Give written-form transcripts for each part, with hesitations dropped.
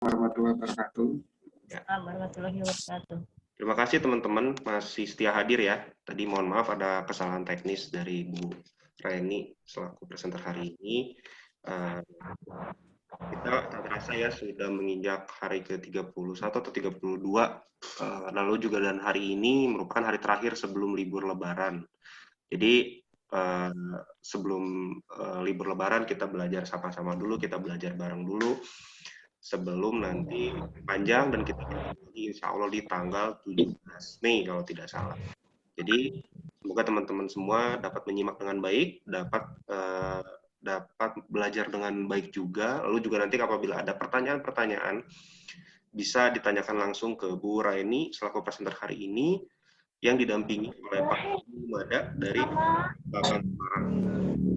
Warahmatullahi wabarakatuh. Warahmatullahi wabarakatuh. Terima kasih teman-teman masih setia hadir ya. Tadi mohon maaf ada kesalahan teknis dari Bu Reni selaku presenter hari ini. Kita tak terasa ya sudah menginjak hari ke-31 atau 32. Lalu juga dan hari ini merupakan hari terakhir sebelum libur Lebaran. Jadi sebelum libur Lebaran kita belajar sama-sama dulu, kita belajar bareng dulu. Sebelum nanti panjang dan kita lagi insya Allah di tanggal 17 Mei kalau tidak salah. Jadi semoga teman-teman semua dapat menyimak dengan baik, dapat belajar dengan baik juga. Lalu juga nanti apabila ada pertanyaan-pertanyaan bisa ditanyakan langsung ke Bu Raini selaku presenter hari ini yang didampingi oleh Pak Mada dari Bapak Semarang.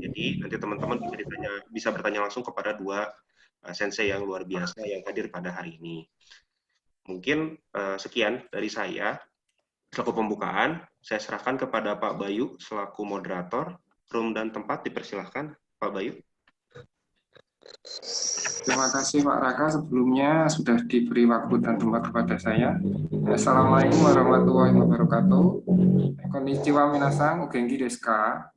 Jadi nanti teman-teman bisa bertanya langsung kepada dua sensei yang luar biasa yang hadir pada hari ini. Mungkin sekian dari saya selaku pembukaan. Saya serahkan kepada Pak Bayu selaku moderator. Room dan tempat dipersilahkan Pak Bayu. Terima kasih Pak Raka sebelumnya sudah diberi waktu dan tempat kepada saya. Assalamualaikum warahmatullahi wabarakatuh. Konnichiwa minasan, o genki desu ka?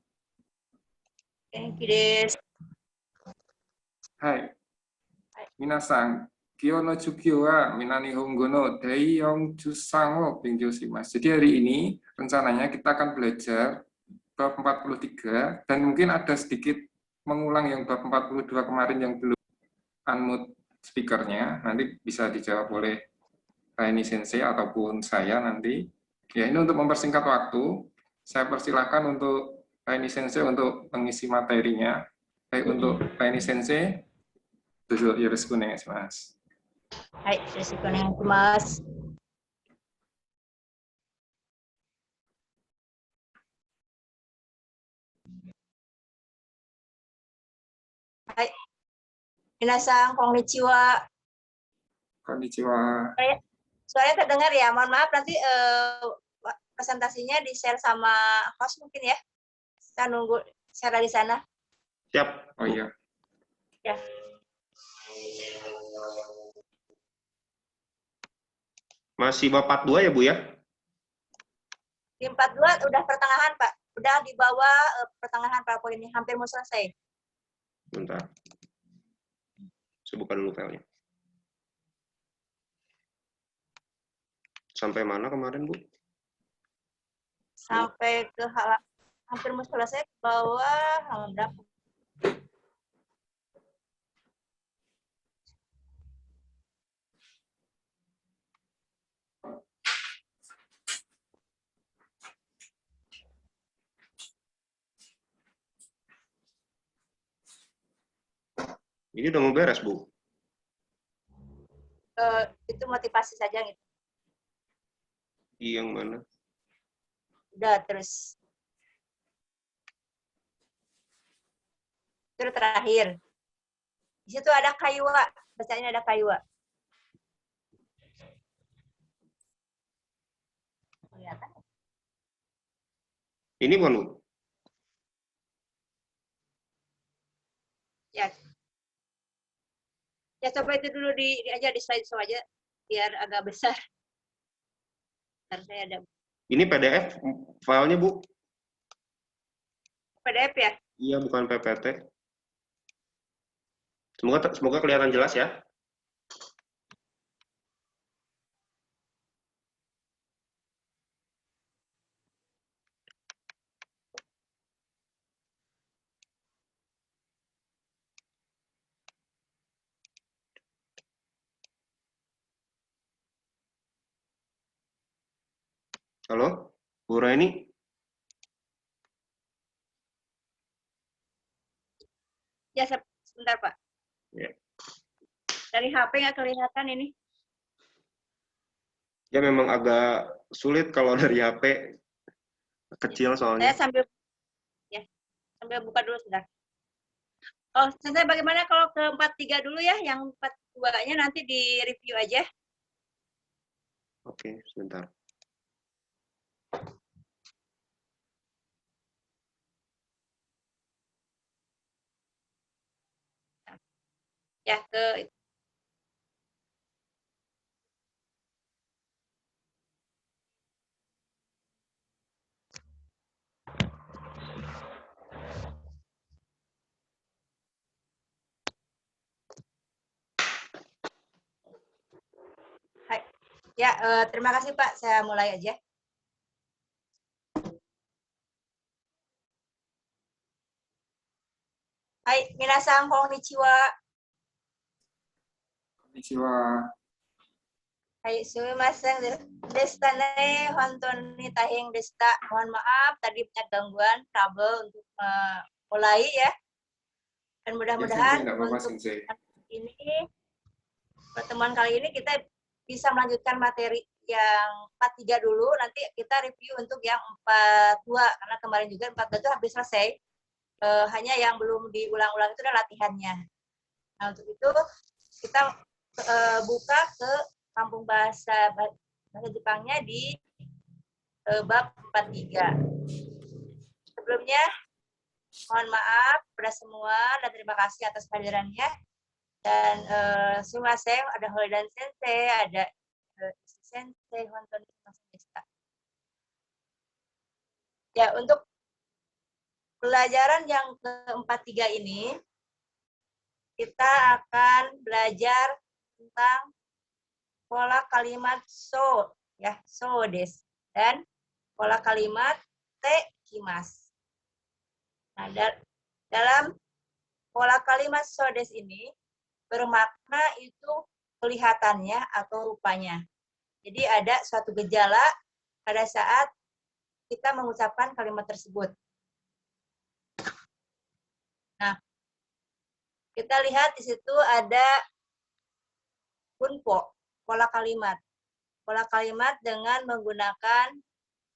Genki desu. Hai. Minasan, kyo no chukyo wa mina nihongo no Daiyong Jusan wo benkyou shimasu. Jadi hari ini rencananya kita akan belajar bab 43 dan mungkin ada sedikit mengulang yang bab 42 kemarin yang belum unmute speakernya. Nanti bisa dijawab oleh Raini Sensei ataupun saya nanti. Ya, ini untuk mempersingkat waktu, saya persilahkan untuk Raini Sensei untuk mengisi materinya. Baik, untuk Raini Sensei, yoroshiku onegaishimasu. Hai, yoroshiku onegaishimasu. Hai. Minasan, konnichiwa. Konnichiwa. Suaranya terdengar ya, mohon maaf nanti presentasinya di-share sama host mungkin ya. Kita nunggu share di sana. Siap. Oh iya. Ya. Masih Bapak 2 ya Bu ya? Di 42 udah pertengahan Pak. Udah di bawah pertengahan PowerPoint-nya, hampir mau selesai. Bentar. Saya buka dulu filenya. Sampai mana kemarin, Bu? Sampai ke hampir mau selesai ke bawah halaman berapa? Ini udah mau beres, Bu? Itu motivasi saja gitu. Yang mana? Udah terus. Itu terakhir. Di situ ada kayuwa, bacanya ada kayuwa. Kelihatan? Ini bukan, Bu? Ya. Ya coba itu dulu aja di slide show aja biar agak besar. Ntar saya ada. Ini PDF filenya, Bu? PDF ya? Iya, bukan PPT. Semoga kelihatan jelas ya. Halo, Bu Raini? Ya, sebentar Pak. Ya. Dari HP nggak kelihatan ini. Ya memang agak sulit kalau dari HP kecil soalnya. Saya sambil buka dulu sebentar. Oh, saya bagaimana kalau ke 43 dulu ya, yang 42-nya nanti di review aja. Oke, sebentar. Ya, ke Ya, terima kasih Pak. Saya mulai aja. Hai, minasan konnichiwa. Konnichiwa. Hai, sumimasen deshita ne. Honton ni tahing deshita. Mohon maaf tadi banyak gangguan trouble untuk mulai ya. Dan Ya, mudah-mudahan Sensei, nggak apa-apa, untuk Sensei. pertemuan kali ini kita bisa melanjutkan materi yang 43 dulu, nanti kita review untuk yang 42, karena kemarin juga 42 itu habis selesai. Hanya yang belum diulang-ulang itu adalah latihannya. Nah, untuk itu kita buka ke kampung bahasa Jepangnya di bab 43. Sebelumnya, mohon maaf kepada semua dan terima kasih atas kehadirannya. Dan sumimasen, ada Holdan Sensei, ada Sensei, Honton Sensei. Ya, untuk pelajaran yang ke-43 ini, kita akan belajar tentang pola kalimat so, ya, so des, dan pola kalimat te kimas. Nah, dalam pola kalimat so des ini, bermakna itu kelihatannya atau rupanya. Jadi ada suatu gejala pada saat kita mengucapkan kalimat tersebut. Nah, kita lihat di situ ada bunpo, pola kalimat. Pola kalimat dengan menggunakan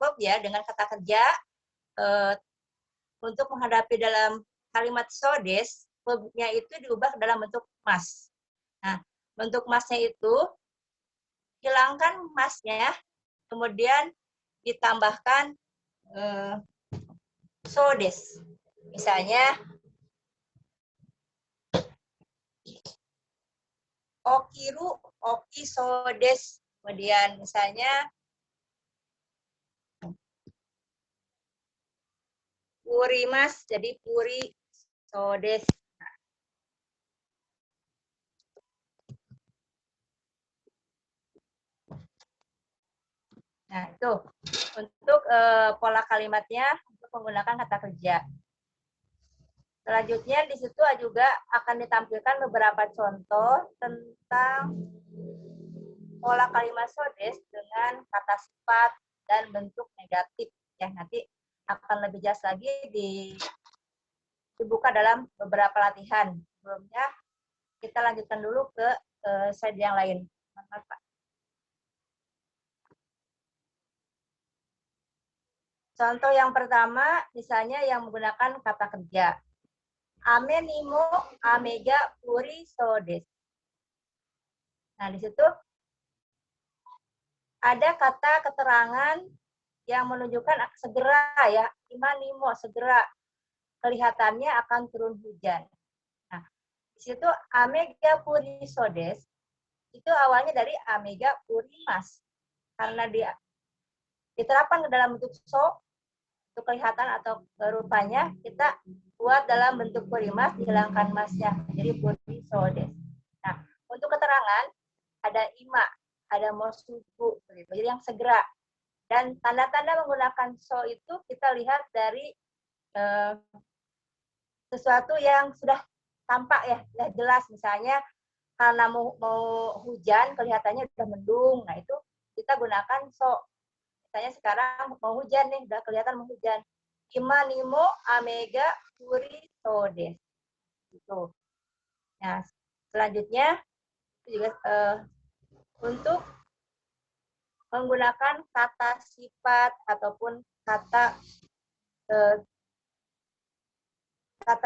verb ya, dengan kata kerja untuk menghadapi dalam kalimat so des, verbnya itu diubah dalam bentuk mas. Nah, bentuk masnya itu hilangkan masnya, kemudian ditambahkan so des. Misalnya okiru, oki so des. Kemudian misalnya puri mas, jadi puri so des. Nah, itu untuk pola kalimatnya untuk menggunakan kata kerja. Selanjutnya di situ juga akan ditampilkan beberapa contoh tentang pola kalimat so des dengan kata sifat dan bentuk negatif. Ya, nanti akan lebih jelas lagi dibuka dalam beberapa latihan. Sebelumnya kita lanjutkan dulu ke slide yang lain. Maaf, Pak. Contoh yang pertama, misalnya yang menggunakan kata kerja. Ame nimo amega puri so desu. Nah, di situ ada kata keterangan yang menunjukkan segera ya, ima nimo segera kelihatannya akan turun hujan. Nah, di situ amega puri so desu itu awalnya dari amega puri mas. Karena dia diterapkan ke dalam bentuk so, untuk kelihatan atau rupanya, kita buat dalam bentuk purimas, dihilangkan masnya, jadi puri so des. Nah, untuk keterangan, ada ima, ada mosuku, jadi yang segera. Dan tanda-tanda menggunakan so itu kita lihat dari sesuatu yang sudah tampak ya, sudah jelas. Misalnya, karena mau hujan, kelihatannya sudah mendung, nah itu kita gunakan so. Misalnya sekarang mau hujan nih, udah kelihatan mau hujan. Ima nimo amega puri so des. Gitu. Nah, selanjutnya juga untuk menggunakan kata sifat ataupun kata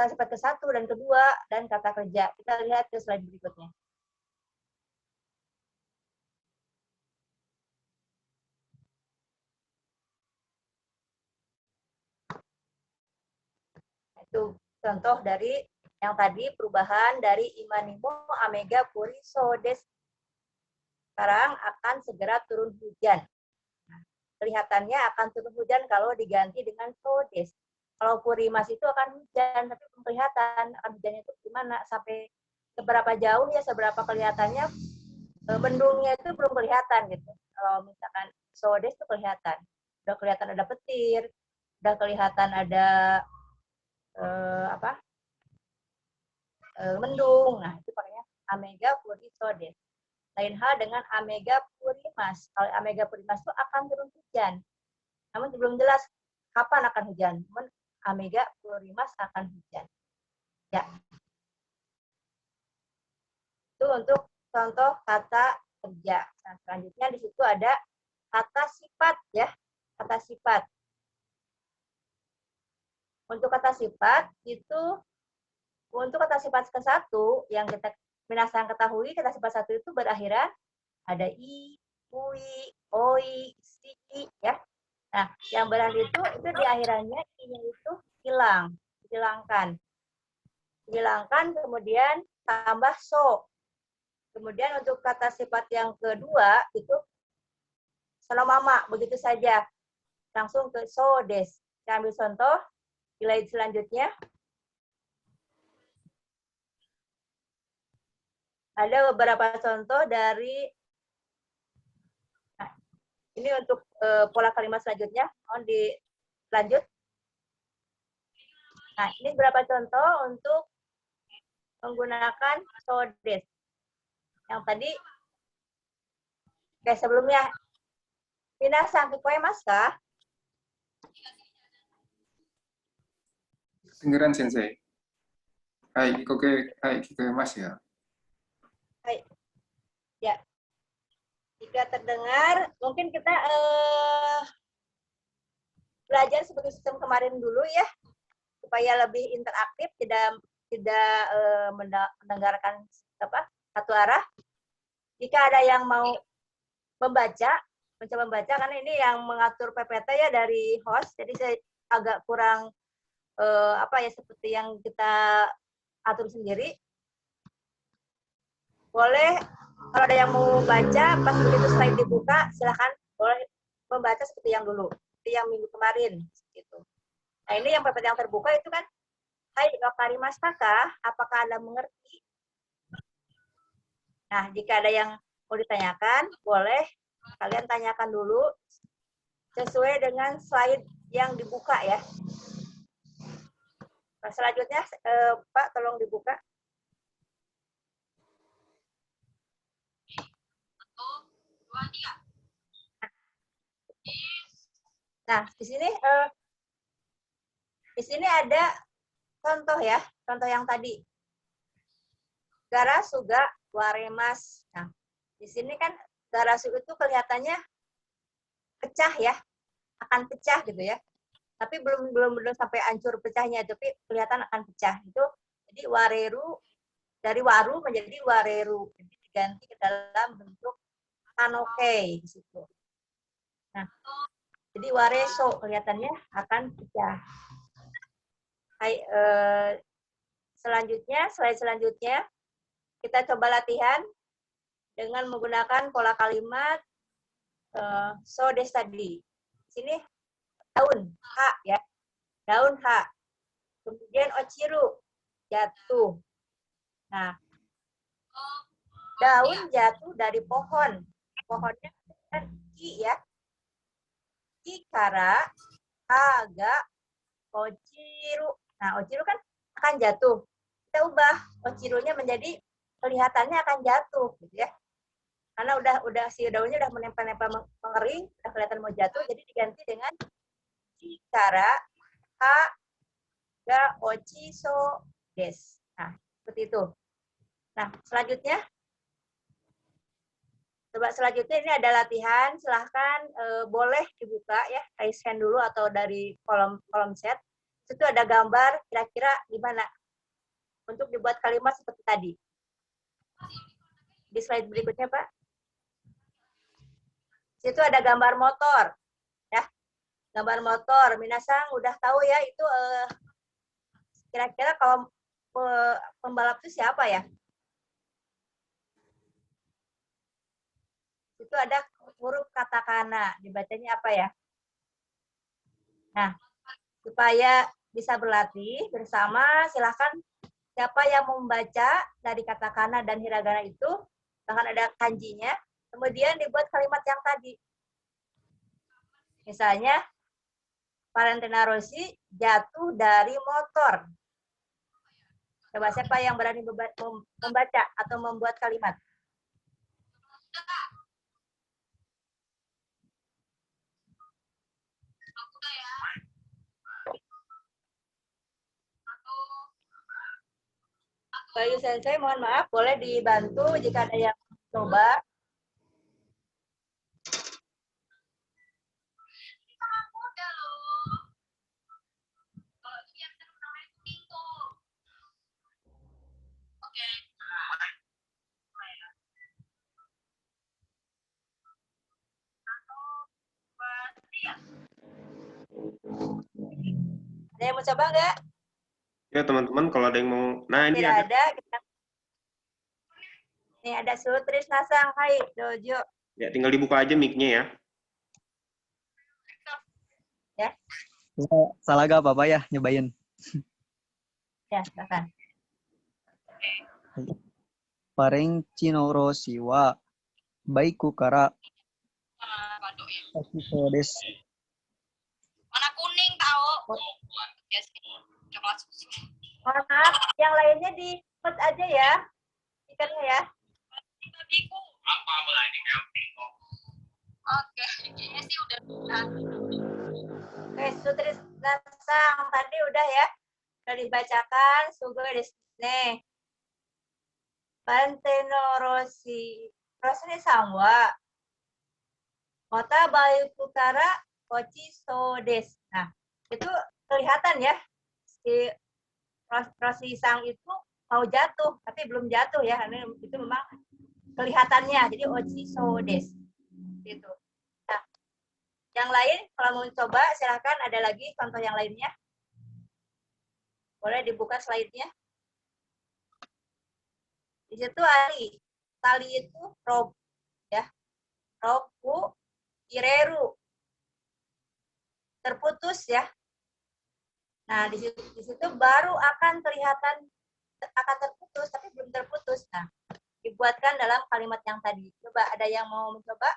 sifat ke-1 dan kedua dan kata kerja. Kita lihat ke slide berikutnya. Itu contoh dari yang tadi perubahan dari imanimo amega puri so des. Sekarang akan segera turun hujan. Kelihatannya akan turun hujan kalau diganti dengan so des. Kalau purimas itu akan hujan, tapi belum kelihatan akan hujannya itu gimana, sampai seberapa jauh ya, seberapa kelihatannya, mendungnya itu belum kelihatan gitu. Kalau misalkan sodes itu kelihatan. Udah kelihatan ada petir, udah kelihatan ada mendung. Nah, itu pakainya Amega Purisodes. Lain hal dengan Amega Purimas. Kalau Amega Purimas itu akan turun hujan. Namun belum jelas kapan akan hujan. Namun Amega Purimas akan hujan. Ya. Itu untuk contoh kata kerja. Nah, selanjutnya di situ ada kata sifat ya. Kata sifat. Untuk kata sifat itu, untuk kata sifat ke-1 yang kita minasan ketahui, kata sifat 1 itu berakhiran ada i, ui, oi, si ya. Nah, yang berakhir itu di akhirannya i-nya itu hilang, dihilangkan. Dihilangkan kemudian tambah so. Kemudian untuk kata sifat yang kedua itu mama, begitu saja. Langsung ke so des. Kita ambil contoh di slide selanjutnya. Ada beberapa contoh dari, nah, ini untuk pola kalimat selanjutnya. Mohon dilanjut. Nah, ini beberapa contoh untuk menggunakan so des. Yang tadi, oke, sebelumnya, minasan kikoemasu ka? Kedengeran Sensei. Hai, kikoemasu ya. Hai. Ya. Jika terdengar, mungkin kita belajar seperti sistem kemarin dulu ya, supaya lebih interaktif, tidak mendengarkan satu arah. Jika ada yang mau mencoba membaca, karena ini yang mengatur PPT ya dari host, jadi saya agak kurang seperti yang kita atur sendiri. Boleh, kalau ada yang mau baca, pas begitu slide dibuka, silahkan boleh membaca seperti yang dulu, seperti yang minggu kemarin. Gitu. Nah, ini yang PPT yang terbuka itu kan, hai, wakarimashita ka? Apakah Anda mengerti? Nah, jika ada yang mau ditanyakan, boleh kalian tanyakan dulu sesuai dengan slide yang dibuka ya. Nah, selanjutnya, Pak, tolong dibuka. Nah, di sini ada contoh ya, contoh yang tadi. Garasuga waremas. Nah, di sini kan garasu itu kelihatannya pecah ya, akan pecah gitu ya. Tapi belum sampai hancur pecahnya, tapi kelihatan akan pecah. Itu jadi wareru, dari waru menjadi wareru. Jadi diganti ke dalam bentuk kanoke di situ. Nah, jadi wareso kelihatannya akan pecah. Hai, slide selanjutnya kita coba latihan dengan menggunakan pola kalimat so des tadi. Di sini daun H ya, daun H. Kemudian ochiru, jatuh. Nah, daun jatuh dari pohon. Pohonnya kan ki ya. Ki kara aga ochiru. Nah, ochiru kan akan jatuh. Kita ubah ochirunya menjadi kelihatannya akan jatuh gitu ya. Karena udah si daunnya udah menempel-nempel mengering, udah kelihatan mau jatuh, jadi diganti dengan kikara ha ga ochiso des. Nah, seperti itu. Nah, selanjutnya coba selanjutnya ini ada latihan, silahkan boleh dibuka ya, raise hand dulu atau dari kolom chat. Itu ada gambar kira-kira gimana untuk dibuat kalimat seperti tadi. Di slide berikutnya, Pak. Situ ada gambar motor. Ya. Gambar motor. Minasang udah tahu ya itu kira-kira kalau pembalap itu siapa ya? Itu ada huruf katakana. Dibacanya apa ya? Nah, supaya bisa berlatih bersama, silahkan siapa yang membaca dari katakana dan hiragana itu, bahkan ada kanjinya, kemudian dibuat kalimat yang tadi. Misalnya, Valentina Rossi jatuh dari motor. Coba siapa yang berani membaca atau membuat kalimat? Bayu Sensei, mohon maaf, boleh dibantu jika ada yang coba. Ada yang mau coba nggak? Ya teman-teman, kalau ada yang mau, nah ini Tidak ada. ada. Nih ada Sutrisna Sanghai Dojo. Ya tinggal dibuka aja mic-nya ya. Ya, Salah gak apa-apa ya nyobain. ya silakan. Pareng Chinoro Siwa Baiku Kara Okiso desu. Warna kuning tahu. Ya sih. Coklat susu. Mohon maaf, yang lainnya di mute aja ya. Ikannya ya. Babiku. Apa lagi Oke, kayaknya sih udah. Oke, Sutrisna Sang tadi udah ya. Udah dibacakan, Sugo desu. Valentino Rossi. Rossi Sangwa. Mota Bayu Kutara Kochi Sodes. Nah, itu kelihatan ya. Si Rossi Sang itu mau jatuh, tapi belum jatuh ya. Karena itu memang kelihatannya. Jadi Ochi Sodes. Gitu. Nah, yang lain kalau mau coba silahkan ada lagi contoh yang lainnya. Boleh dibuka slide-nya. Di situ tali. Tali itu rope ya. Roku ireru. Terputus ya. Nah, di situ baru akan kelihatan akan terputus tapi belum terputus. Nah, dibuatkan dalam kalimat yang tadi. Coba ada yang mau mencoba?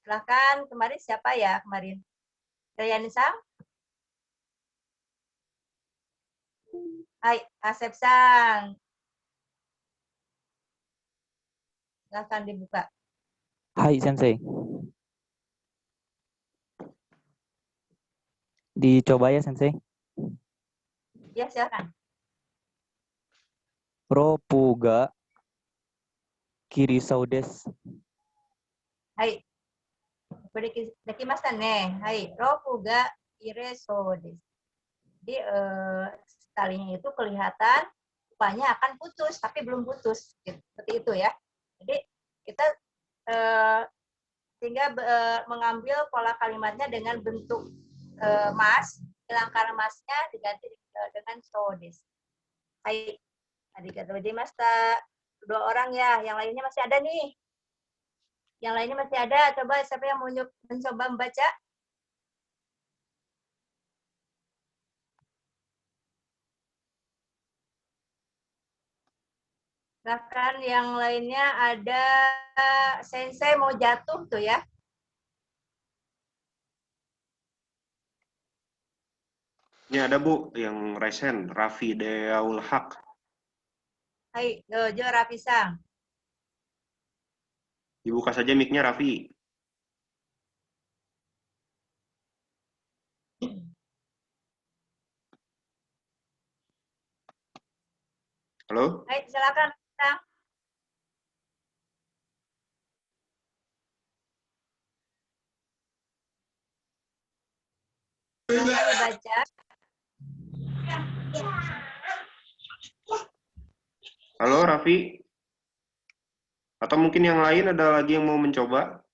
Silahkan, kemarin siapa ya kemarin? Dayan Sang? Hai, Asep Sang. Silahkan dibuka. Hai Sensei. Dicoba ya Sensei. Ya, silahkan. Ropuga Kirisau desu. Hai. Dekimasu ne. Hai, ropuga ireso desu. Jadi talinya itu kelihatan rupanya akan putus tapi belum putus. Seperti itu ya. Jadi kita sehingga mengambil pola kalimatnya dengan bentuk mas, hilangkan masnya diganti dengan sodes. Hai, arigatou gozaimashita. 2 orang ya, yang lainnya masih ada nih. Yang lainnya masih ada, coba siapa yang mau mencoba membaca? Bahkan yang lainnya ada Sensei mau jatuh tuh ya. Ini ada Bu, yang resen, Raffi Deaul Haq. Hai, Dojo Rapisang. Dibuka saja mic-nya Raffi. Halo? Hai, silakan. Sang. Silakan dibaca. Halo Raffi? Atau mungkin yang lain ada lagi yang mau mencoba?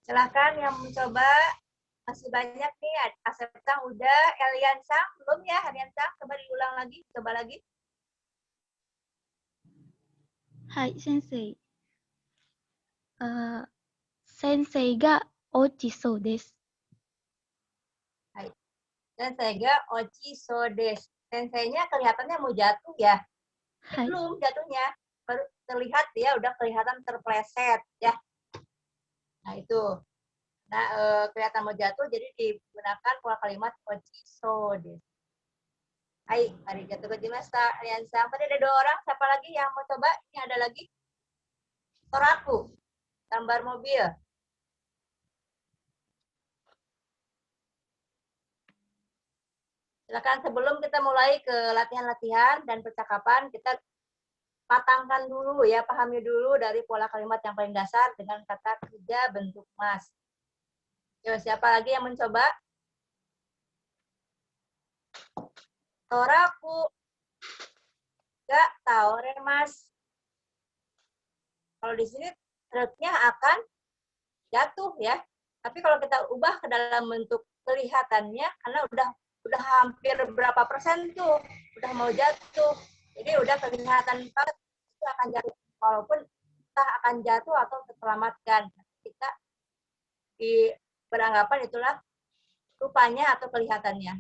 Silahkan yang mencoba. Masih banyak nih. Asep Sang udah, Elian Sang belum ya? Elian Sang, coba diulang lagi, coba lagi. はい、先生。先生が落ちそうです。 Sensei ga ochi so desu. Sensei-nya kelihatannya mau jatuh ya. はい。 Belum jatuhnya. Baru terlihat dia udah kelihatan terpleset ya. Nah itu. Nah kelihatan mau jatuh jadi digunakan pola kalimat ochi so desu. Hai, arigatou gozaimashita. Arian-san. Tadi ada 2 orang. Siapa lagi yang mau coba? Ini ada lagi. Toraku. Gambar mobil. Silakan sebelum kita mulai ke latihan-latihan dan percakapan, kita patangkan dulu ya, pahami dulu dari pola kalimat yang paling dasar dengan kata kerja bentuk mas. Yo, siapa lagi yang mencoba? Toraku ga taore mas. Kalau di sini truknya akan jatuh ya. Tapi kalau kita ubah ke dalam bentuk kelihatannya, karena udah hampir berapa persen tuh, udah mau jatuh. Jadi udah kelihatan banget itu akan jatuh. Walaupun kita akan jatuh atau terselamatkan. Kita beranggapan itulah rupanya atau kelihatannya.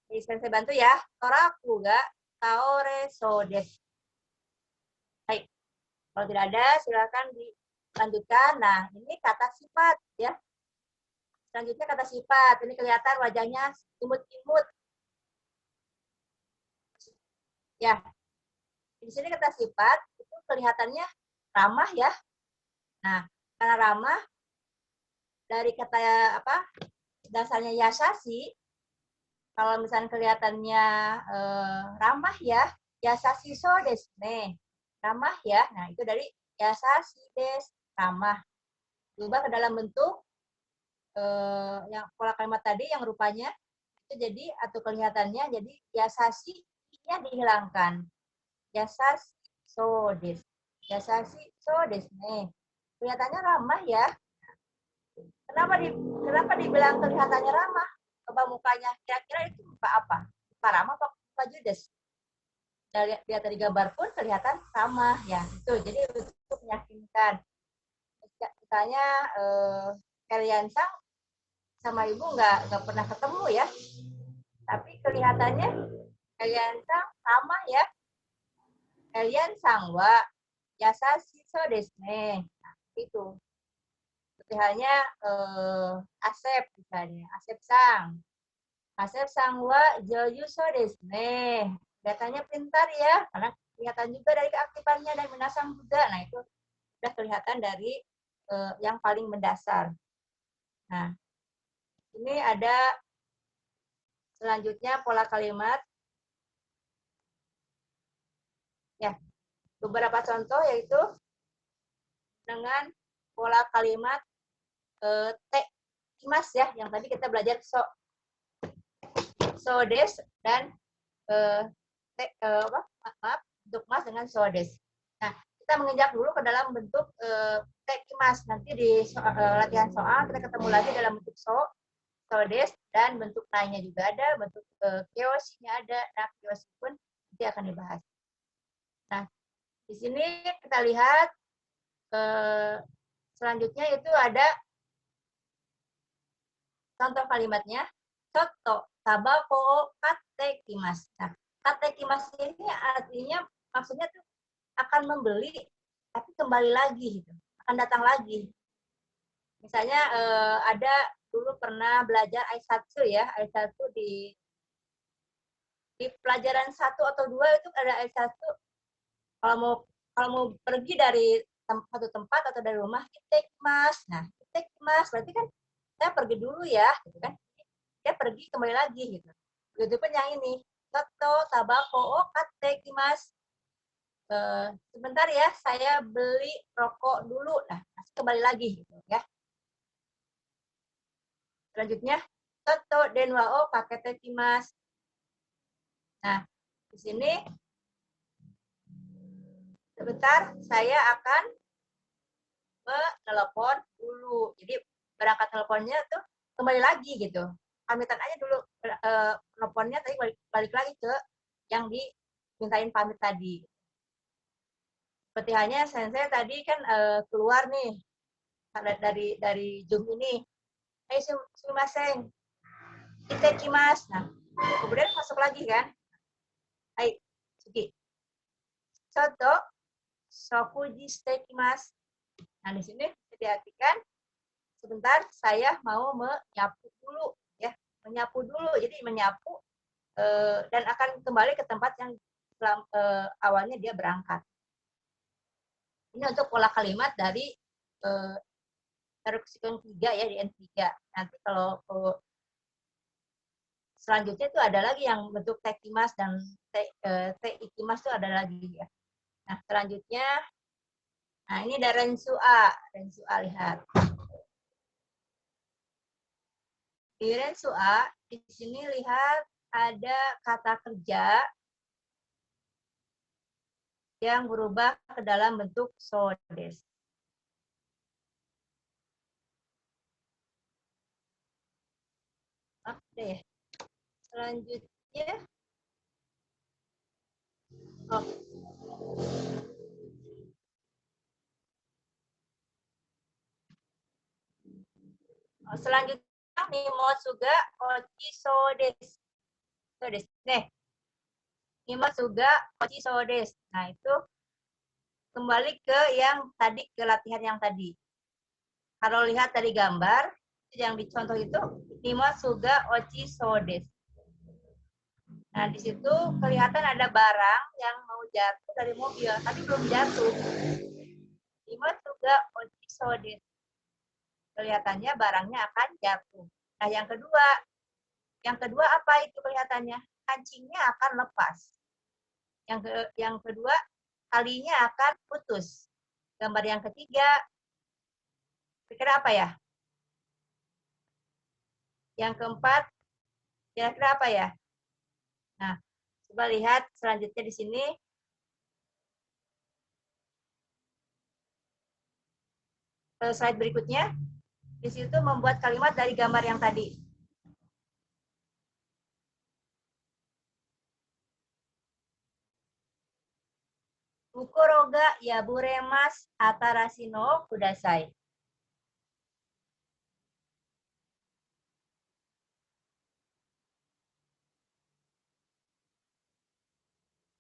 Jadi saya bantu ya. Toraku ga taore so desu. Baik. Kalau tidak ada, silakan dilanjutkan. Nah, ini kata sifat ya. Selanjutnya kata sifat. Ini kelihatan wajahnya imut-imut. Ya. Di sini kata sifat itu kelihatannya ramah ya. Nah, karena ramah dari kata apa? Dasarnya yasashi. Kalau misalnya kelihatannya ramah ya, yasashi so desu ne. Ramah ya. Nah, itu dari yasashi desu, ramah. Diubah ke dalam bentuk yang pola kalimat tadi yang rupanya itu jadi atau kelihatannya jadi yasashi-nya dihilangkan. Yasashi so desu. Yasashi so desu ne. Kelihatannya ramah ya. Kenapa dibilang kelihatannya ramah? Coba mukanya, kira-kira itu muka apa? Muka ramah atau muka judes? Lihat dari gambar pun kelihatan ramah ya. Itu jadi untuk meyakinkan. Misalnya kalian sama ibu nggak pernah ketemu ya, tapi kelihatannya kalian ramah ya. Kalian wa yasashi so desu ne. Nah, itu. Seperti halnya Asep misalnya, Asep wa joyu so desu ne. Kelihatannya pintar ya, karena kelihatan juga dari keaktifannya dan menasang juga. Nah, itu sudah kelihatan dari yang paling mendasar. Nah, ini ada selanjutnya pola kalimat. Ya, beberapa contoh yaitu dengan pola kalimat te imas ya, yang tadi kita belajar so des dan bentuk mas dengan so des. Nah, kita menginjak dulu ke dalam bentuk te imas. Nanti di latihan soal kita ketemu lagi dalam bentuk so des dan bentuk lainnya juga ada, bentuk kyoshi-nya ada. Nah, kyoshi pun nanti akan dibahas. Nah, di sini kita lihat selanjutnya itu ada contoh kalimatnya. Soto tabako katekimasu. Nah, katekimasu ini artinya maksudnya tuh akan membeli tapi kembali lagi gitu. Akan datang lagi. Misalnya ada dulu pernah belajar Aisatsu ya, Aisatsu di pelajaran 1 atau 2 itu ada Aisatsu. Kalau mau pergi dari satu tempat atau dari rumah, itekimasu. Nah, itekimasu berarti kan saya pergi dulu ya, gitu kan? Dia pergi kembali lagi gitu. Begitu pun yang ini, soto tabako katekimasu. Sebentar ya, saya beli rokok dulu. Nah, kembali lagi gitu ya. Selanjutnya, soto denwa o kaketekimasu. Nah, di sini sebentar saya akan menelepon dulu. Jadi berangkat teleponnya tuh kembali lagi gitu. Pamitan aja dulu teleponnya, tapi balik lagi ke yang dimintain pamit tadi. Seperti halnya sensei tadi kan keluar nih dari Zoom ini. Hai sumimasen. Itekimasu. Nah, kemudian masuk lagi kan. Hai, Suki. Soto, sokuji stekimasu. Nah, di sini diartikan sebentar saya mau menyapu dulu ya, menyapu dulu. Jadi menyapu dan akan kembali ke tempat yang awalnya dia berangkat. Ini untuk pola kalimat dari leksikon 3 ya, di N3. Nanti kalau selanjutnya itu ada lagi yang bentuk tekimas dan teikimas itu ada lagi ya. Nah, selanjutnya nah ini ada rensu A lihat. Di rensu A di sini lihat ada kata kerja yang berubah ke dalam bentuk so des. Oke. Selanjutnya selanjutnya Nimosuga ochi so desu. So desu. Nih. Nimosuga ochi so desu. Nah, itu kembali ke yang tadi, ke latihan yang tadi. Kalau lihat dari gambar yang dicontoh itu Nimosuga ochi so desu. Nah, di situ kelihatan ada barang yang mau jatuh dari mobil, tapi belum jatuh. Nimosuga ochi so desu. Kelihatannya barangnya akan jatuh. Nah, yang kedua apa itu kelihatannya? Kancingnya akan lepas. Yang kedua, talinya akan putus. Gambar yang ketiga, kira-kira apa ya? Yang keempat, kira-kira apa ya? Nah, coba lihat selanjutnya di sini. Slide berikutnya, di situ membuat kalimat dari gambar yang tadi. Ukoroga yaburemas atarashi no kudasai.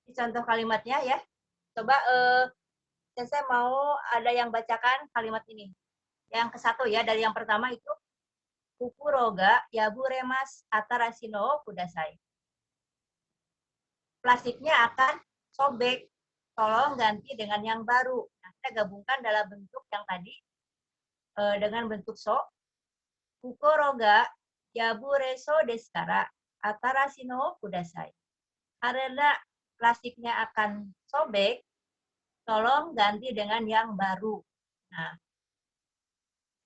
Ini contoh kalimatnya ya. Coba saya mau ada yang bacakan kalimat ini. Yang ke satu ya, dari yang pertama itu Ukuroga yaburemas atarashi no kudasai. Plastiknya akan sobek, tolong ganti dengan yang baru. Nah, kita gabungkan dalam bentuk yang tadi dengan bentuk so. Ukuroga yabureso deskara atarashi no kudasai. Karena plastiknya akan sobek, tolong ganti dengan yang baru. Nah,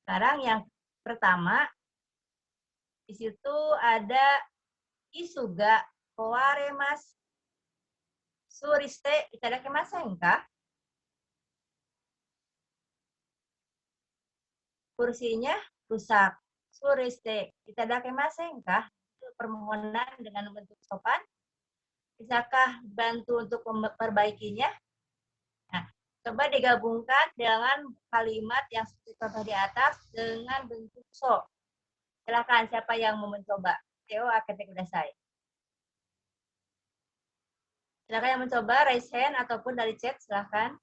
sekarang yang pertama, di situ ada isuga kowaremas suriste itadakimasen ka? Kursinya rusak. Suriste itadakimasen ka? Permohonan dengan bentuk sopan. Bisakah bantu untuk memperbaikinya? Nah, coba digabungkan dengan kalimat yang seperti di atas dengan bentuk so. Silakan siapa yang mau mencoba? Teo akete kudasai. Silakan yang mencoba, raise hand ataupun dari chat, silakan.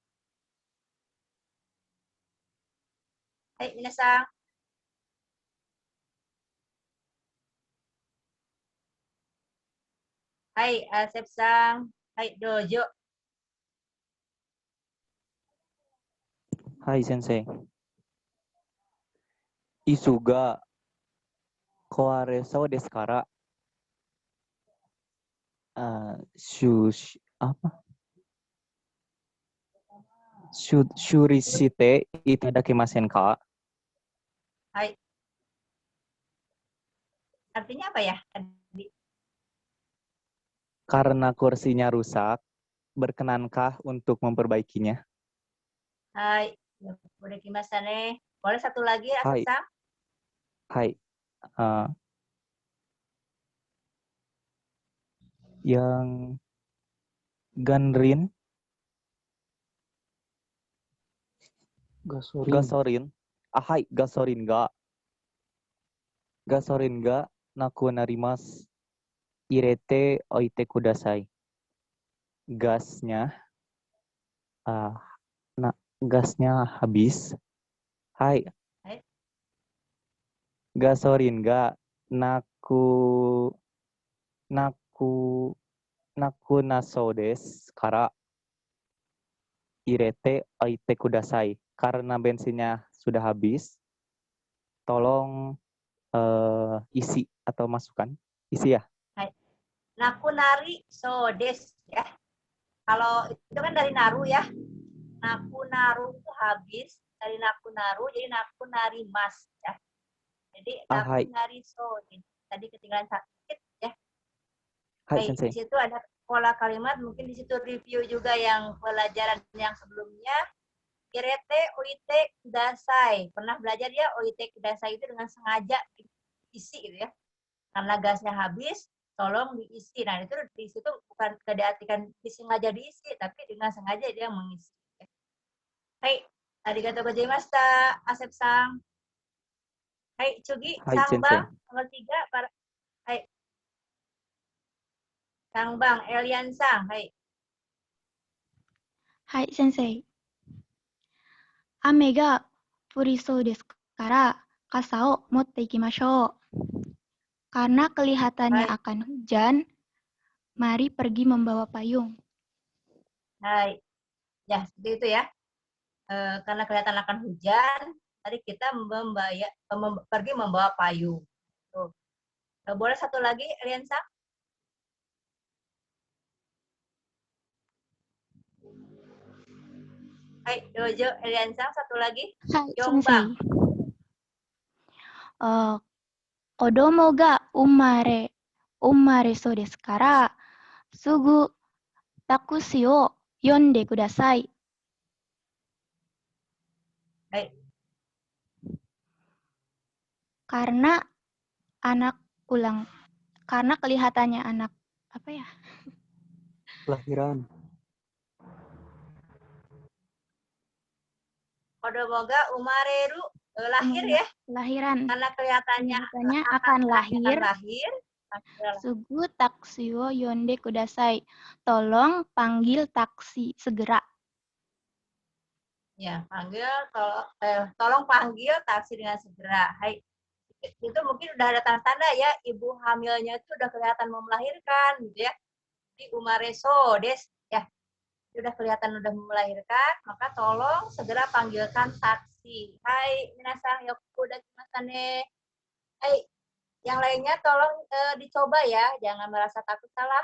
Hai, minasan. Hai, Asep-san. Hai, Dojo. Hai Sensei. Isuga kowareso desu kara. Shurishite itadakimasen ka? Hai. Artinya apa ya? Karena kursinya rusak, berkenankah untuk memperbaikinya? Hai, boleh kimasan nih. Boleh satu lagi, Hai. Asep-san? Hai. Yang Ganrin Gasorin. Hai, gasorin ga. Gasorin ga naku narimasu. Irete oite kudasai. Gasnya ah gasnya habis. Hai. Hai. Gasorin ga naku naso desu kara irete oite kudasai. Karena bensinnya sudah habis, tolong isi atau masukkan. Isi ya. Nakunari so des ya. Kalau itu kan dari naru ya. Nakunaru itu habis dari nakunaru jadi nakunari mas ya. Jadi Hai. nakunari so tadi ketinggalan sakit ya. Hai, Di Sensei. situ ada pola kalimat, mungkin di situ review juga yang pelajaran yang sebelumnya. Irete oite kudasai. Pernah belajar ya oite kudasai itu dengan sengaja diisi gitu ya. Karena gasnya habis, tolong diisi. Nah, itu di situ bukan diartikan disengaja diisi, tapi dengan sengaja dia mengisi. Hai, arigatou gozaimashita, Asep-san. Hai, Cugi, Hai, Sangbang, nomor 3. Hai. Sangbang, Elian-san. Hai. はい、先生。雨が降りそうですから、傘を持っていきましょう。Karena kelihatannya Hai. akan hujan, mari pergi membawa payung. Hai. Ya, seperti itu ya. Karena kelihatan akan hujan, tadi kita pergi membawa payung. Tuh. Boleh satu lagi, Elian-san? Hai, Dojo, Elian-san, satu lagi. はい、先 Yongbang. 生。子供が生まれそうですから、すぐタクシーを呼んでください。Hai. Karena kelihatannya anak apa ya? Lahiran. Kodomoga umareru, lahir ya. Lahiran. Karena kelihatannya akan lahir. Sugu taksi wo yonde kudasai. Tolong panggil taksi segera. Ya, tolong panggil taksi dengan segera. Hai. Itu mungkin udah ada tanda-tanda ya, ibu hamilnya itu udah kelihatan mau melahirkan gitu ya. Di umareso des ya. Sudah kelihatan udah melahirkan, maka tolong segera panggilkan taksi. Hai, minasan yoku dakimasu ne. Hai, yang lainnya tolong dicoba ya, jangan merasa takut salah.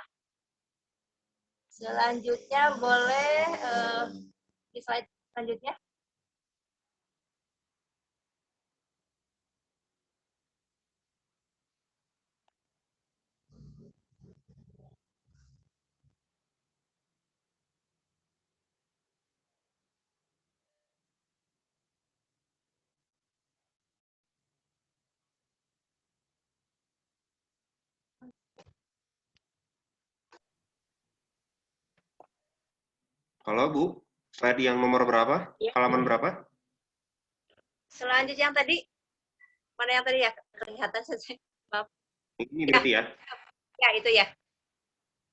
Selanjutnya boleh di slide selanjutnya. Halo Bu, slide yang nomor berapa? Ya. Halaman berapa? Selanjutnya yang tadi, mana yang tadi ya? Kelihatan saja. Maaf. Ini berarti ya? Ya, itu ya.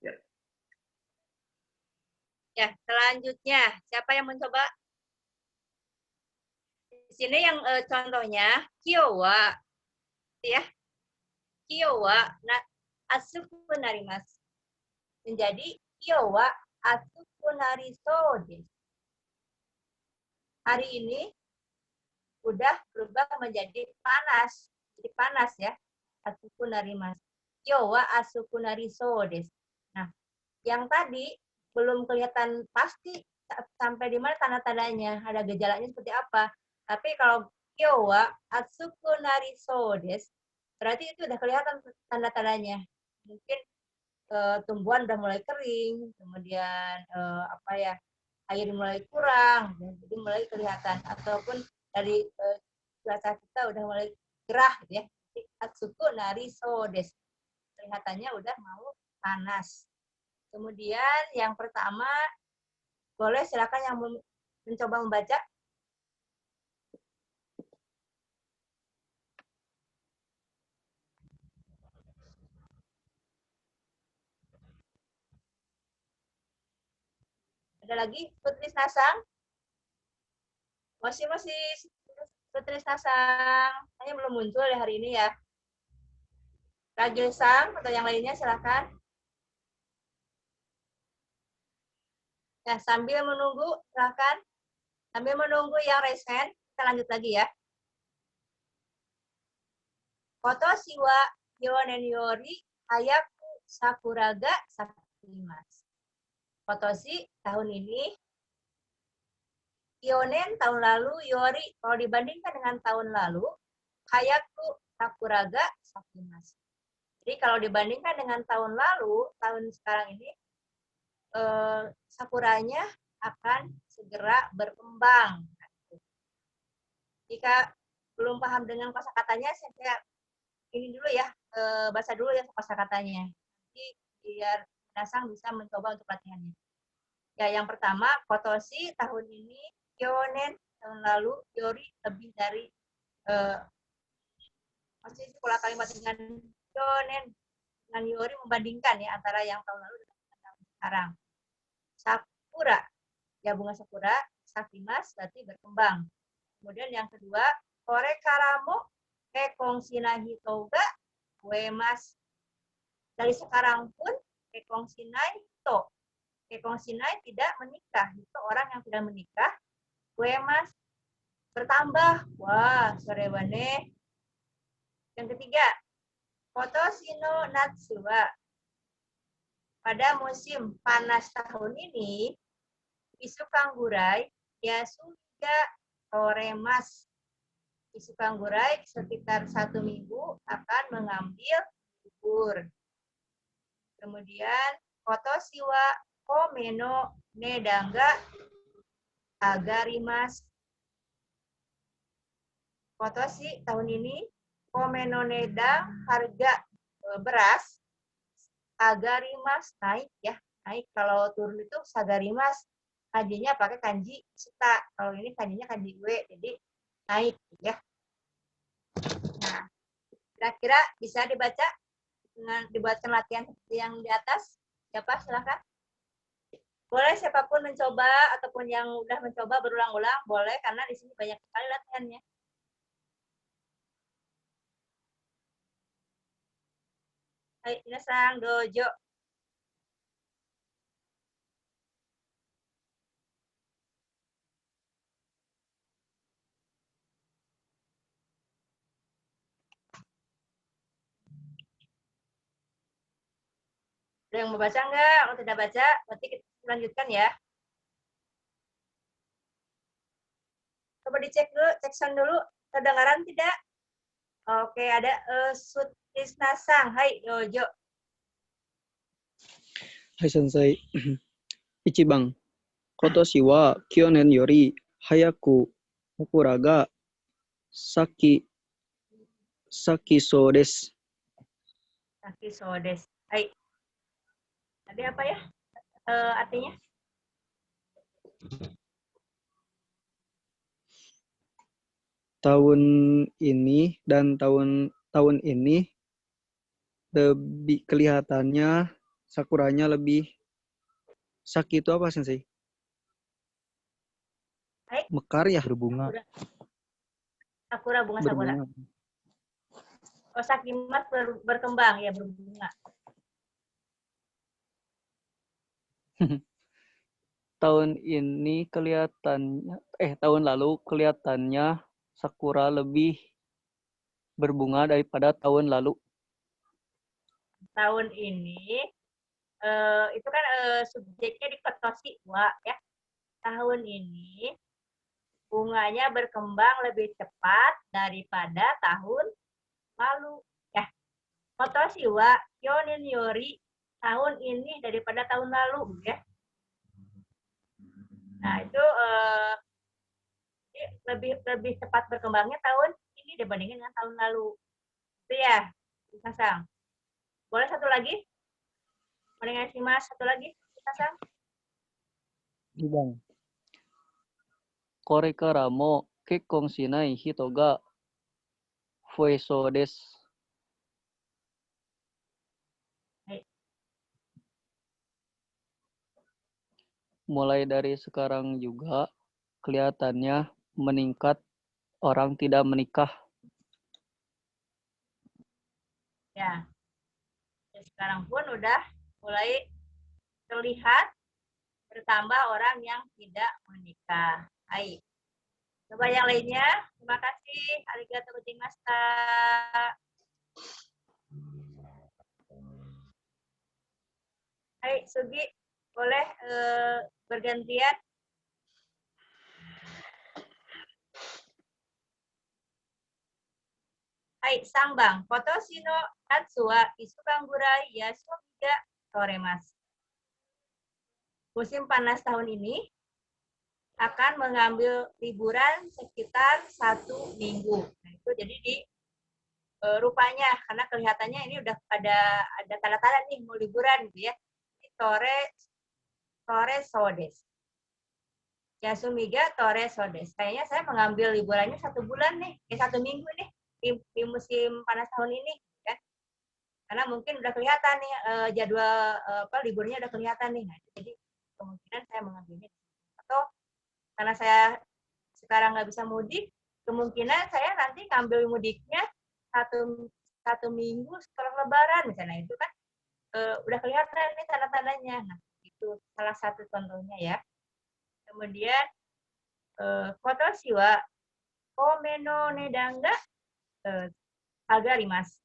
Ya. Ya, selanjutnya, siapa yang mencoba? Di sini yang contohnya, kyowa. Ya. Kyowa, asuku narimasu. Menjadi kyowa asuku narisou desu. Hari ini udah berubah menjadi panas. Jadi panas ya. Asuku narimasu. Kyowa asuku narisou desu. Nah, yang tadi belum kelihatan pasti sampai di mana tanda-tandanya, ada gejalanya seperti apa. Tapi kalau kyowa asuku narisou desu, berarti itu udah kelihatan tanda-tandanya. Mungkin tumbuhan udah mulai kering, kemudian air mulai kurang, jadi mulai kelihatan. Ataupun dari cuaca kita udah mulai gerah, gitu ya. Jadi, atsuku narisou desu. Kelihatannya udah mau panas. Kemudian yang pertama, boleh silakan yang mencoba membaca. Ada lagi Sutrisna Sang? Masih Sutrisna Sang. Hanya belum muncul ya hari ini ya. Ragil Sang atau yang lainnya silahkan. Nah, sambil menunggu, silahkan. Sambil menunggu yang resen, kita lanjut lagi ya. Koto Siwa Yonen Yori Hayaku Sakuraga Sakimas. Kotoshi tahun ini, Yonen tahun lalu, Yori kalau dibandingkan dengan tahun lalu, Hayaku Sakuraga Sakimas. Jadi kalau dibandingkan dengan tahun lalu, tahun sekarang ini, sakuranya akan segera berkembang. Jika belum paham dengan kosakatanya, saya ini dulu ya, baca dulu ya kosakatanya. Nanti biar Nasang bisa mencoba untuk latihannya. Ya, yang pertama, Kotoshi tahun ini, Yonen tahun lalu, Yori lebih dari masih pola kalimat dengan Yonen dengan Yori membandingkan ya antara yang tahun lalu dengan tahun sekarang. Sakura, ya bunga sakura, sakimas berarti berkembang. Kemudian yang kedua, Kore Karamo Kekong Shinahi Toga Uemas. Dari sekarang pun Kekong Shinai To. Kekong Shinai tidak menikah. Itu orang yang tidak menikah. Uemas bertambah. Wah, sorewane. Yang ketiga, Kotoshi no Natsuwa. Pada musim panas tahun ini, Isu Kanggurai Yasuga Toremas. Isu Kanggurai sekitar 1 minggu akan mengambil libur. Kemudian Kotoshi wa Komeno Nedanga Agarimas. Kotoshi tahun ini Komeno Nedang harga beras Agarimas naik ya, naik. Kalau turun itu Sagarimas, kanjinya pakai kanji sita. Kalau ini kanjinya kanji ue, jadi naik ya. Nah, kira-kira bisa dibaca dengan dibuatkan latihan seperti yang di atas. Siapa? Silakan. Boleh siapapun mencoba ataupun yang udah mencoba berulang-ulang, boleh karena di sini banyak sekali latihannya. Hai, minasang dojo. Ada yang mau baca enggak? Kalau tidak baca, berarti kita lanjutkan ya. Coba dicek dulu, cek sound dulu. Kedengaran tidak? Oke, ada Sutrisna Sang. Hai, dojo. Hai sensei. Ichiban. Kotoshi wa kyonen yori hayaku sakura ga saki so desu. Saki so desu. Hai. Tadi apa ya? Artinya? Tahun ini dan tahun ini lebih kelihatannya sakuranya lebih saki itu apa sensei? Hai. Mekar ya? Berbunga. Sakura, bunga sakura. Berbunga. Oh, sakimas berkembang ya, berbunga. Tahun ini kelihatannya, tahun lalu kelihatannya sakura lebih berbunga daripada tahun lalu. Tahun ini itu kan subjeknya di Kotoshi wa ya. Tahun ini bunganya berkembang lebih cepat daripada tahun lalu ya. Kotoshi wa yonin yori, tahun ini daripada tahun lalu ya. Nah, itu lebih cepat berkembangnya tahun ini dibandingkan dengan tahun lalu. Itu ya, Sang. Boleh satu lagi? Mas, satu lagi, Sang. Bang. Kore kara mo kekkon shinai hito ga fuesou desu. mulai dari sekarang juga kelihatannya meningkat orang tidak menikah. Ya, sekarang pun udah mulai terlihat bertambah orang yang tidak menikah. Baik. Coba yang lainnya. Terima kasih. Arigatou gozaimashita. Hai, Sugi, boleh bergantian? Hai, Sangbang. Kotoshi no natsu wa isukan gurai yasumi ga toremasu. Musim panas tahun ini akan mengambil liburan sekitar 1 minggu. Nah, itu jadi di rupanya karena kelihatannya ini udah ada tanda-tanda nih mau liburan gitu ya. Tore sodes. Yasumiga tore sodes. Kayaknya saya mengambil liburannya 1 bulan nih, 1 minggu nih di musim panas tahun ini, ya. Karena mungkin udah kelihatan nih jadwal liburnya udah kelihatan nih. Nah, jadi kemungkinan saya mengambilnya. Atau karena saya sekarang nggak bisa mudik, kemungkinan saya nanti ngambil mudiknya satu minggu setelah Lebaran misalnya, itu kan udah kelihatan nih tanda-tandanya. Nah, itu salah satu contohnya ya. Kemudian kotoshi wa kome no nedan ga agarimasu.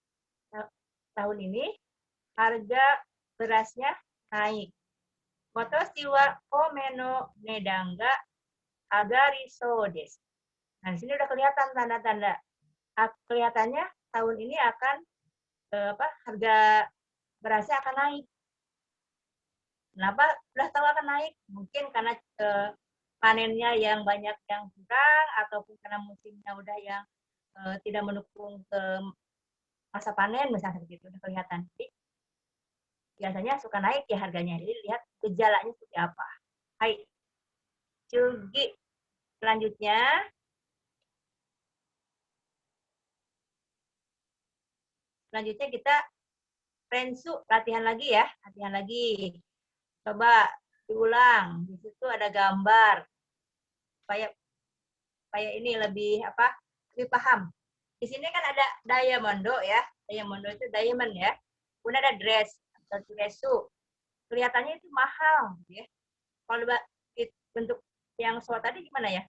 Tahun ini harga berasnya naik. Kotoshi wa kome no nedan ga agarisou desu. Nah, di sini udah kelihatan tanda-tanda. Kelihatannya tahun ini akan harga berasnya akan naik. Kenapa udah tahu akan naik? Mungkin karena panennya yang banyak yang kurang, ataupun karena musimnya udah yang tidak mendukung ke masa panen, misalnya begitu, udah kelihatan. Jadi, biasanya suka naik ya harganya. Jadi lihat gejalanya seperti apa. Hai, Cugi. Selanjutnya, kita Rensu, latihan lagi ya, latihan lagi. Coba diulang. Di situ ada gambar supaya ini lebih lebih paham. Di sini kan ada diamondo ya. Diamondo itu diamond ya. Kemudian ada dress atau dresu. Kelihatannya itu mahal ya. Kalau bentuk yang soal tadi gimana ya?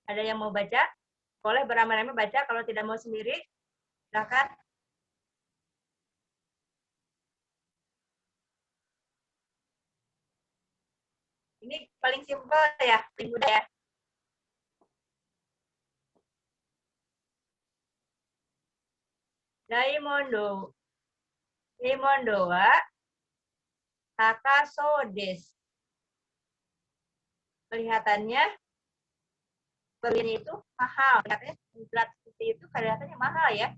Ada yang mau baca? Boleh beramai-ramai baca. Kalau tidak mau sendiri, silakan. Ini paling simpel ya, paling mudah ya. Daimondo wa takasou desu. Kelihatannya belinya itu mahal. Kelihatannya berat seperti itu kelihatannya mahal ya.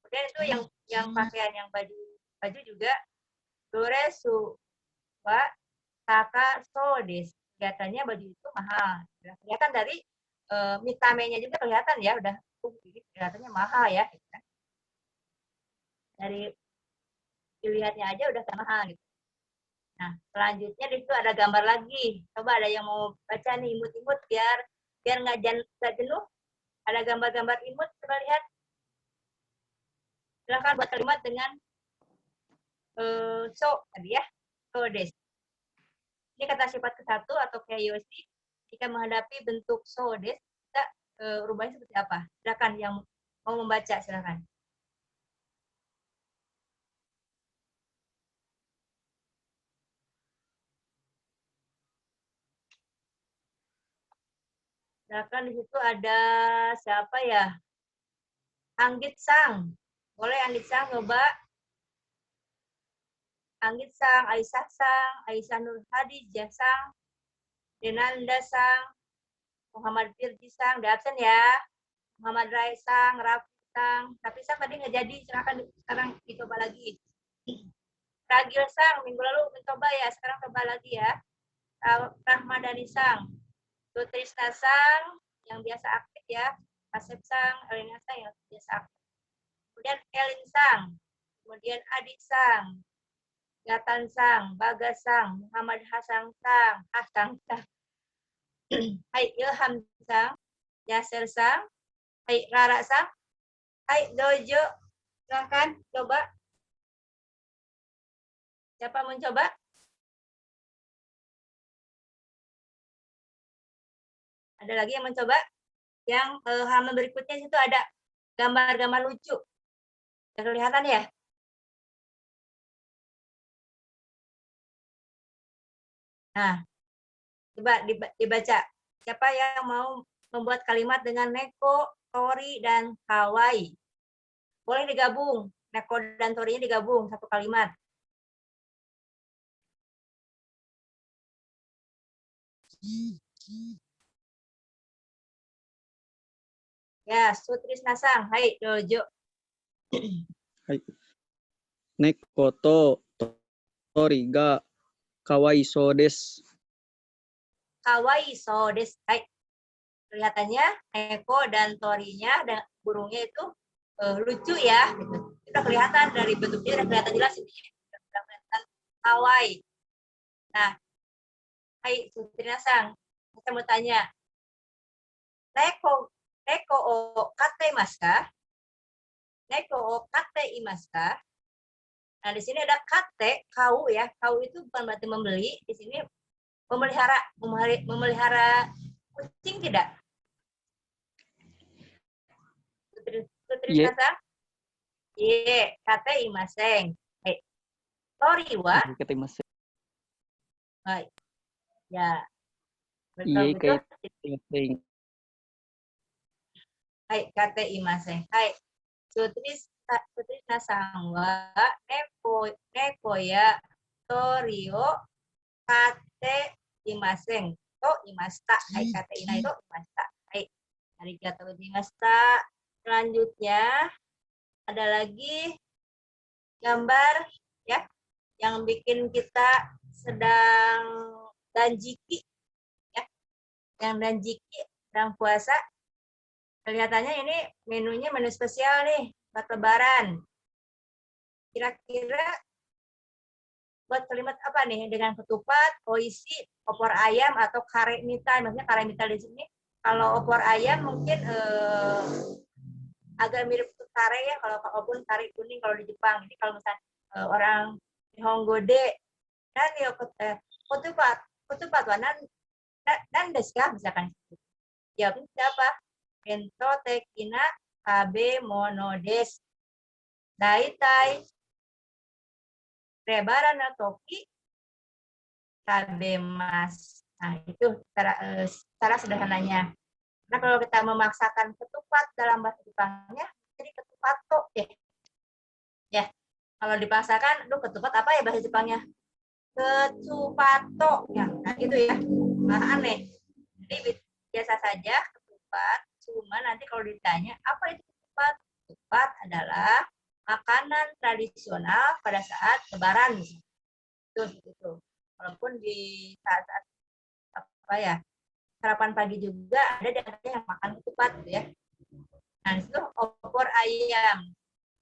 Kemudian itu yang pakaian yang baju juga doresu wa takasou desu. Kelihatannya baju itu mahal. Kelihatan dari mitamenya juga kelihatan ya, udah kelihatannya mahal ya. Dari dilihatnya aja udah mahal gitu. Nah, selanjutnya di situ ada gambar lagi. Coba ada yang mau baca nih, imut-imut biar nggak jenuh. Ada gambar-gambar imut, coba lihat. Silakan buat kalimat dengan so tadi ya, so des. Ini kata sifat ke-1 atau keiyoshi. Jika menghadapi bentuk so des, kita rubahnya seperti apa? Silakan yang mau membaca, silakan. Silakan, di situ ada siapa ya? Anggit Sang. Boleh Anggit Sang coba. Anggit Sang, Aisyah Nur Hadijah Sang, Denanda Sang, Muhammad Firji Sang, udah absen ya. Muhammad Rai Sang, Rafi Sang. Tapi Sang tadi nggak jadi, silakan sekarang dicoba lagi. Ragil Sang, minggu lalu mencoba ya, sekarang coba lagi ya. Rahmadani Sang, Tutrisna Sang, yang biasa aktif ya. Asep Sang, Elina Sang yang biasa aktif. Kemudian Elin Sang, kemudian Adik Sang, Gatan Sang, Bagas Sang, Muhammad Hasan Sang, Hai Ilham Sang, Yasir Sang, hai Rara Sang, hai Dojo, silahkan coba. Siapa mau coba? Ada lagi yang mencoba? Yang halaman berikutnya itu ada gambar-gambar lucu. Sudah kelihatan ya? Nah, coba dibaca. Siapa yang mau membuat kalimat dengan neko, tori, dan kawaii? Boleh digabung. Neko dan torinya digabung satu kalimat. Ya, Sutrisna Sang. Hai, Dojo. Hai. Nekoto tori ga kawaii so desu. Kawaii so desu. Hai. Kelihatannya neko dan torinya dan burungnya itu lucu ya. Gitu. Itu kelihatan dari bentuknya, udah kelihatan jelas ini. Udah kelihatan kawaii. Nah, hai Sutrina Sang, saya mau tanya, neko o kate imasu ka? Neko o kate imasu ka? Nah, di sini ada kate, kau ya. Kau itu bukan berarti membeli, di sini memelihara kucing tidak? Sutrina Sang? Iya, kate imaseng. Hai. Tori wa? Ketemasen. Hai. Ya. Iya, Betul. kayak Hai, kate imaseng. Hai. Sutrisna Sang wa neko ya torio kate imaseng. To imasta. Hai, kate ina itu imasta. Hai. Arigatou gozaimashita. Selanjutnya ada lagi gambar ya yang bikin kita sedang danjiki ya. Yang danjiki sedang puasa. Kelihatannya ini menunya menu spesial nih buat lebaran. Kira-kira buat kalimat apa nih? Dengan ketupat, oishi, opor ayam, atau kare mitai. Maksudnya kare mitai di sini. Kalau opor ayam mungkin agak mirip kare ya. Kalau walaupun kare kuning kalau di Jepang. Jadi kalau misalnya orang Nihongo de dan ketupat dan desu ka misalkan. Jawabnya siapa? Bento tekina kabe mono desu. Daitai lebaran no toki kabemas. Nah, itu cara sederhananya. Nah, kalau kita memaksakan ketupat dalam bahasa Jepangnya, jadi ketupato ya. Ya, kalau dipaksakan, ketupat apa ya bahasa Jepangnya? Ketupato. Ya, nah gitu ya. Nah, aneh. Jadi biasa saja ketupat, cuma nanti kalau ditanya, apa itu ketupat? Ketupat adalah makanan tradisional pada saat lebaran. Itu. Walaupun di saat apa ya, sarapan pagi juga ada di antaranya yang makan ketupat gitu ya. Nah, itu opor ayam.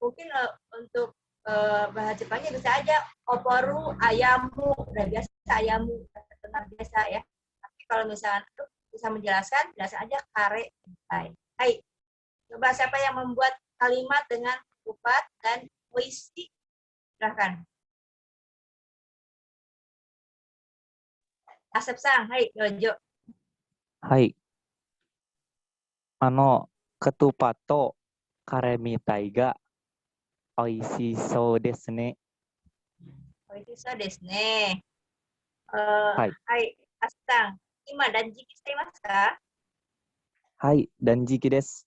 Mungkin untuk bahasa Jepangnya bisa aja oporu ayamu, udah biasa ayamu, benar biasa ya. Tapi kalau misalnya bisa menjelaskan, jelas aja kare mitai. Hai, coba siapa yang membuat kalimat dengan ketupat dan oishi? Silahkan. Asep Sang, hai Dojo. Hai. Ketupat to kare mitai ga oishi so desu ne. Oishi so desu ne. Hai. Hai, Asep Sang. Ima danjiki shitaimasu ka? Hai, danjiki desu.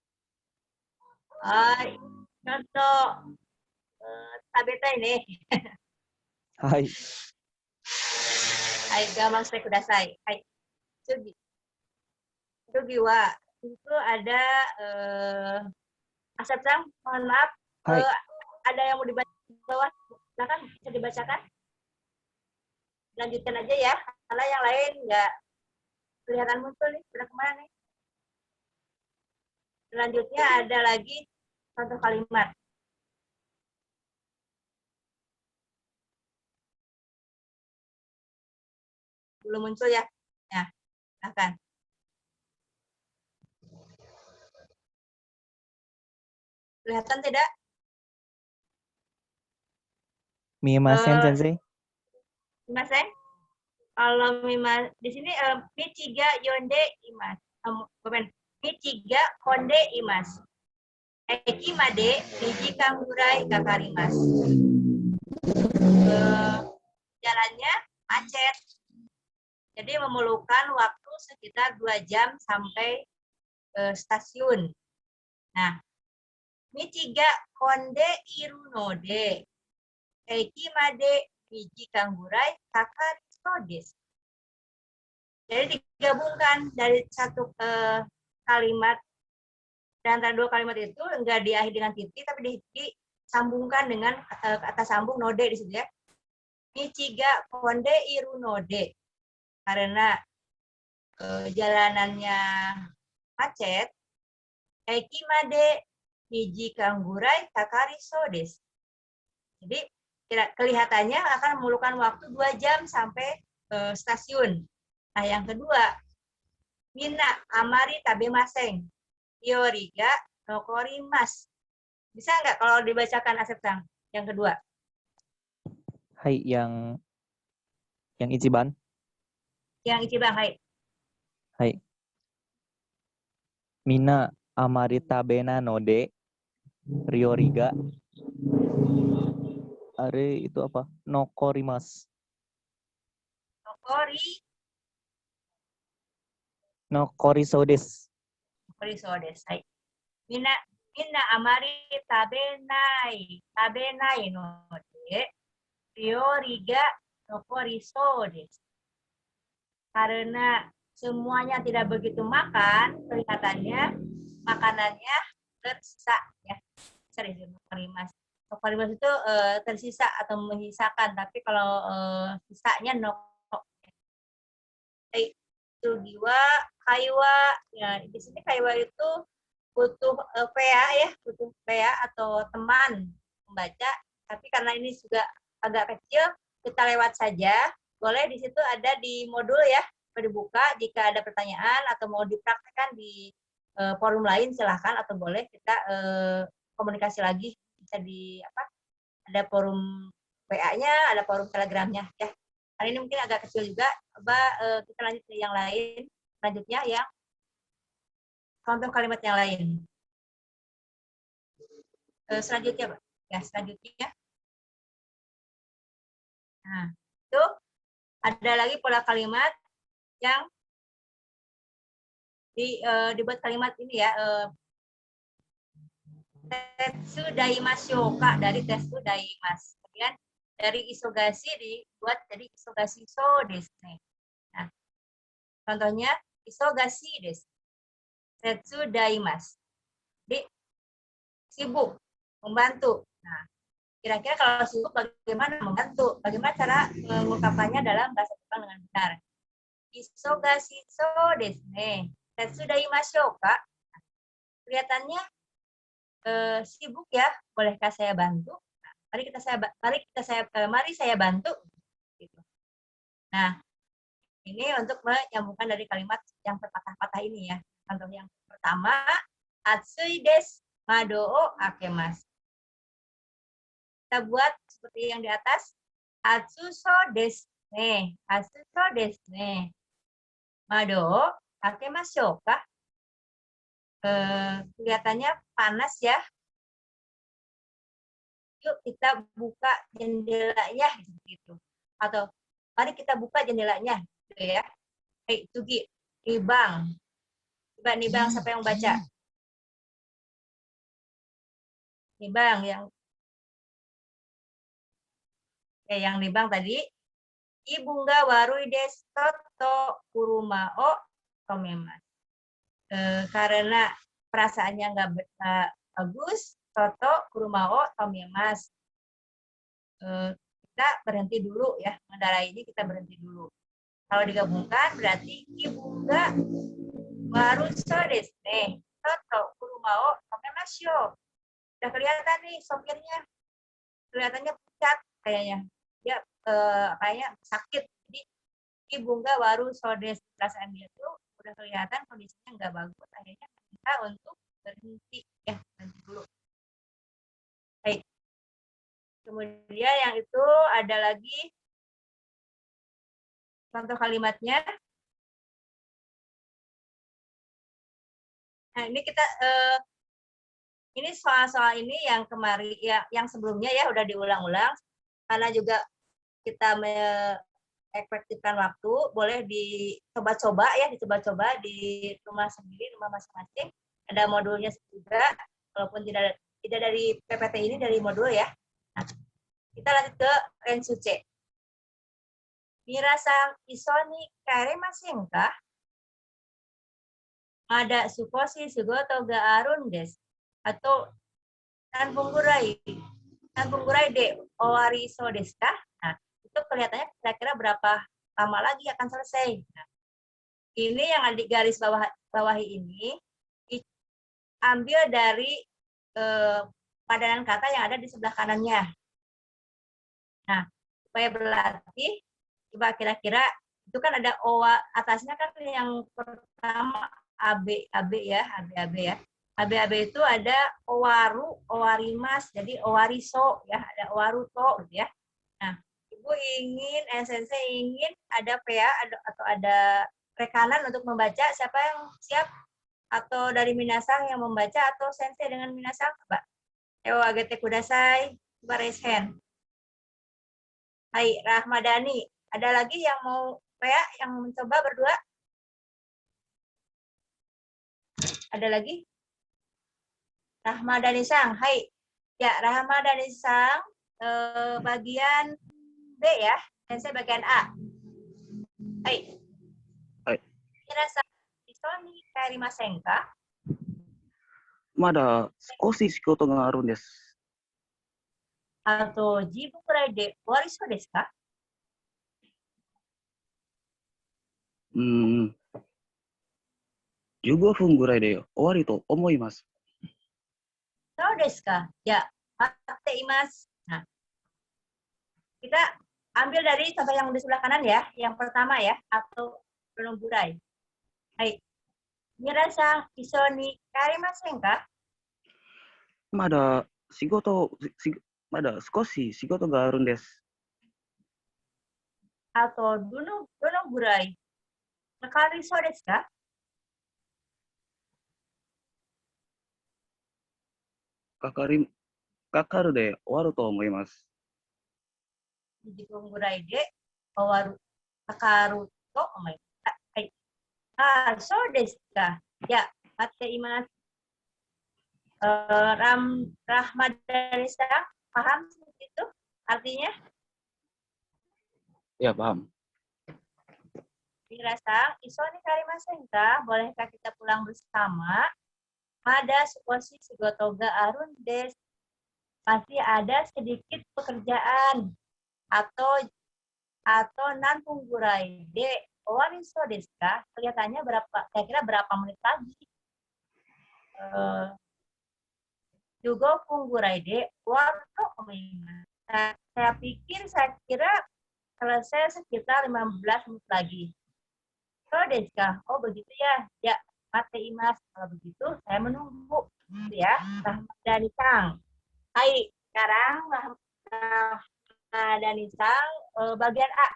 Hai, contoh tabetai ne. Hai. Hai, gampang shite kudasai. Hai, Sugi. Sugi wa itu ada Asep Sang, mohon maaf. Hai. Ada yang mau dibaca di bawah? Silakan bisa dibacakan. Lanjutkan aja ya, karena yang lain nggak kelihatan muncul nih. Sudah kemana nih? Selanjutnya ada lagi contoh kalimat. belum muncul ya. Nah, silakan. Kelihatan tidak? Mimasen, Sensei. Mimasen? Kalau di sini Michiga Yonde Imas. Michiga Konde Imas. Ekimade Niji Kangurai Kakarimas. Jalannya macet. Jadi memerlukan waktu sekitar 2 jam sampai stasiun. Nah, Michiga Konde Irunode. Ekimade Niji Kangurai Kakarimas. Jadi digabungkan dari satu kalimat, dan antara dua kalimat itu enggak diakhiri dengan titik, tapi disambungkan dengan kata sambung node di situ ya. Michiga Konde Iru Node. Karena jalanannya macet, Ekimade Niji Kangurai Takariso desu. Jadi kelihatannya akan memerlukan waktu 2 jam sampai stasiun. Nah, yang kedua, Mina Amari Tabemasen. Yoriga Nokorimas. Bisa nggak kalau dibacakan Asep Sang? Yang kedua. Hai, yang Ichiban. Yang Ichiban, hai. Hai. Mina Amari Tabena Node. Ryoriga. Are itu apa? Nokorimas. Nokoriso desu. Hai. Mina Amari tabenai node ryoriga nokoriso desu. Karena semuanya tidak begitu makan, kelihatannya makanannya tersisa ya. Serius nokorimas. Nokorimas itu tersisa atau menyisakan, tapi kalau sisanya Sugiwa, kaiwa, ya di sini kaiwa itu butuh PA ya, butuh PA atau teman membaca. Tapi karena ini juga agak kecil, kita lewat saja. Boleh di situ ada di modul ya, dibuka jika ada pertanyaan atau mau dipraktekkan di forum lain silahkan, atau boleh kita komunikasi lagi, bisa di ada forum PA-nya, ada forum Telegramnya ya. Hari ini mungkin agak kecil juga. Coba kita lanjut ke yang lain. Selanjutnya yang contoh kalimat yang lain. Selanjutnya, Pak. Ya, selanjutnya. Nah, itu ada lagi pola kalimat yang dibuat kalimat ini ya. Tetsu daimasyo, Kak, dari tetsu daimas. Kemudian dari isogasi dibuat jadi isogasi so desu. Nah, contohnya isogasi desu. Tetsu daimas. Jadi sibuk, membantu. Nah, kira-kira kalau sibuk bagaimana membantu? Bagaimana cara mengungkapkannya dalam bahasa Jepang dengan benar? Isogasi so desu ne. Tetsu daimasyo, Kak. Kelihatannya sibuk ya. Bolehkah saya bantu? Mari saya bantu. Gitu. Nah, ini untuk menyambungkan dari kalimat yang terpatah-patah ini ya. Contoh yang pertama, atsui desu, mado o akemasu. Kita buat seperti yang di atas, atsuso desu ne, atsuso desu ne. Mado o akemashou ka? Kelihatannya panas ya. Yuk kita buka jendelanya gitu. Atau mari kita buka jendelanya gitu ya. Hei, Tugi, Nibang. Coba Nibang siapa yang baca? Nibang yang Nibang tadi. Ibunga warui desu toto kuruma o tomemas. Karena perasaannya nggak bagus, toto kurumao tomemas. Kita berhenti dulu ya, mengendarai ini kita berhenti dulu. Kalau digabungkan berarti ibunga waruso desu ne, toto kurumao tomemasyo. Udah kelihatan nih sopirnya, kelihatannya pucat kayaknya, dia kayaknya sakit, jadi ibu nggak baru sodes perasaan dia tuh udah kelihatan kondisinya nggak bagus, akhirnya kita untuk berhenti ya, berhenti dulu. Baik. Kemudian yang itu ada lagi contoh kalimatnya. Nah ini kita ini soal-soal ini yang kemarin ya, yang sebelumnya ya udah diulang-ulang karena juga kita efektifkan waktu, boleh dicoba-coba ya, dicoba-coba di rumah sendiri, rumah masing-masing. Ada modulnya juga, walaupun tidak dari PPT ini, dari modul ya. Nah, kita lanjut ke Rensuce. Mirasang isoni karemasen ka? Ada sukoshi sugoto ga arun desu. Atau nanpunggurai de owari so desu ka? Nah, itu kelihatannya kira-kira berapa lama lagi akan selesai. Nah, ini yang di garis bawahi ini ambil dari padanan kata yang ada di sebelah kanannya. Nah, supaya berlatih, coba kira-kira itu kan ada owa atasnya kan yang pertama AB ya, AB ya. AB itu ada owaru, owarimas, jadi owariso ya, ada owaruto gitu ya. Nah, Ibu ingin, SNC ingin ada PA atau ada rekanan untuk membaca, siapa yang siap? Atau dari Minasang yang membaca atau Sensei dengan Minasang? Coba. Ewa agete kudasai, coba raise hand. Hai, Rahmadani. Ada lagi yang mau PA, yang mencoba berdua? Ada lagi? Rahmadani Sang, hai. Ya, Rahmadani Sang, bagian B ya, Sensei bagian A. Hai. Hai. Minasang, isoni kaerimasen ka? まだ少し仕事があるんです。あと10分くらいで終わりそうですか？15分ぐらいで終わりと思います。そうですか。Ya, mas. Nah, kita ambil dari contoh yang di sebelah kanan ya, yang pertama ya, atau penunggurai. Hai. Mirasang iso ni karimasen ka? まだ少し仕事があるんです。 Atau donongurai nakari so desu ka? かかるで終わると思います。 Donongurai de owaru kakaru to omae. Hai. So desu ka. Ya, imasu. Rahmadani Sang, paham itu artinya? Ya, paham. Mirasang, isoni karimasen ka? Bolehkah kita pulang bersama? Ada sukoshi sugotoga arun des. Masih ada sedikit pekerjaan atau nanpunggurai de owariso desu ka? Kelihatannya kira-kira berapa menit lagi? Juga punggurai de warto omaima. Saya kira selesai sekitar 15 menit lagi. So deska, oh begitu ya. Ya, mateimas. Kalau begitu saya menunggu. Ya, Rahmadani Sang. Hai, sekarang Rahmadani Sang bagian A.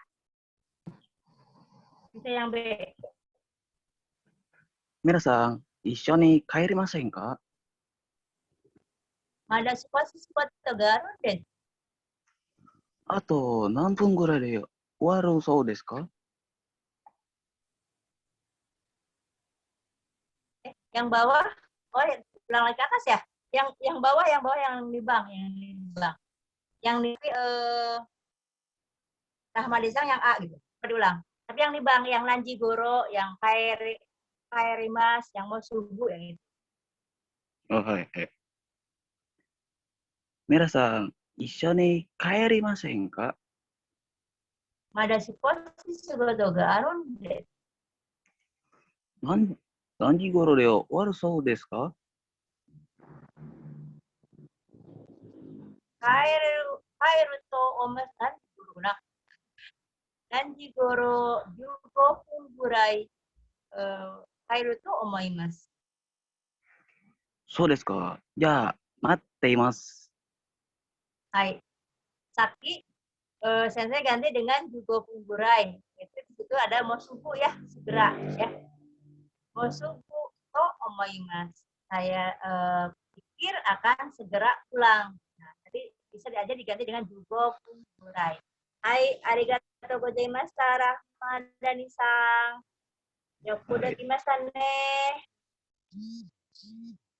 Bisa yang B. 皆さん、一緒に帰りませんか? Ada sukoshi ga arun desu. あと何分ぐらいで終わるそうですか? Yang bawah, oh ulang lagi ke atas ya? Yang bawah yang di bank, yang di Rahmadani Sang yang A gitu. Diulang. Tapi yang di bank, yang Nanji Goro, yang Kairimas, yang mau subuh yang itu. Oh, hai. 皆さん、一緒に帰りませんか? Mada sukoshi sugoto ga arun desu. 何時頃で終わるそうですか? Kairu to omasan. nanji goro jugo pun gurai kairu to omoimasu. そうですか。じゃあ、待っています。Hai. Saki sensei ganti dengan jugo punggurai. Itu di situ ada mosuku ya, segera ya. Mosuku to omoimasu. Saya pikir akan segera pulang. Nah, tadi bisa aja diganti dengan jugo punggurai. Hai, arigatou gozaimashita, Ramadhani-san. Yoku dekimashita ne.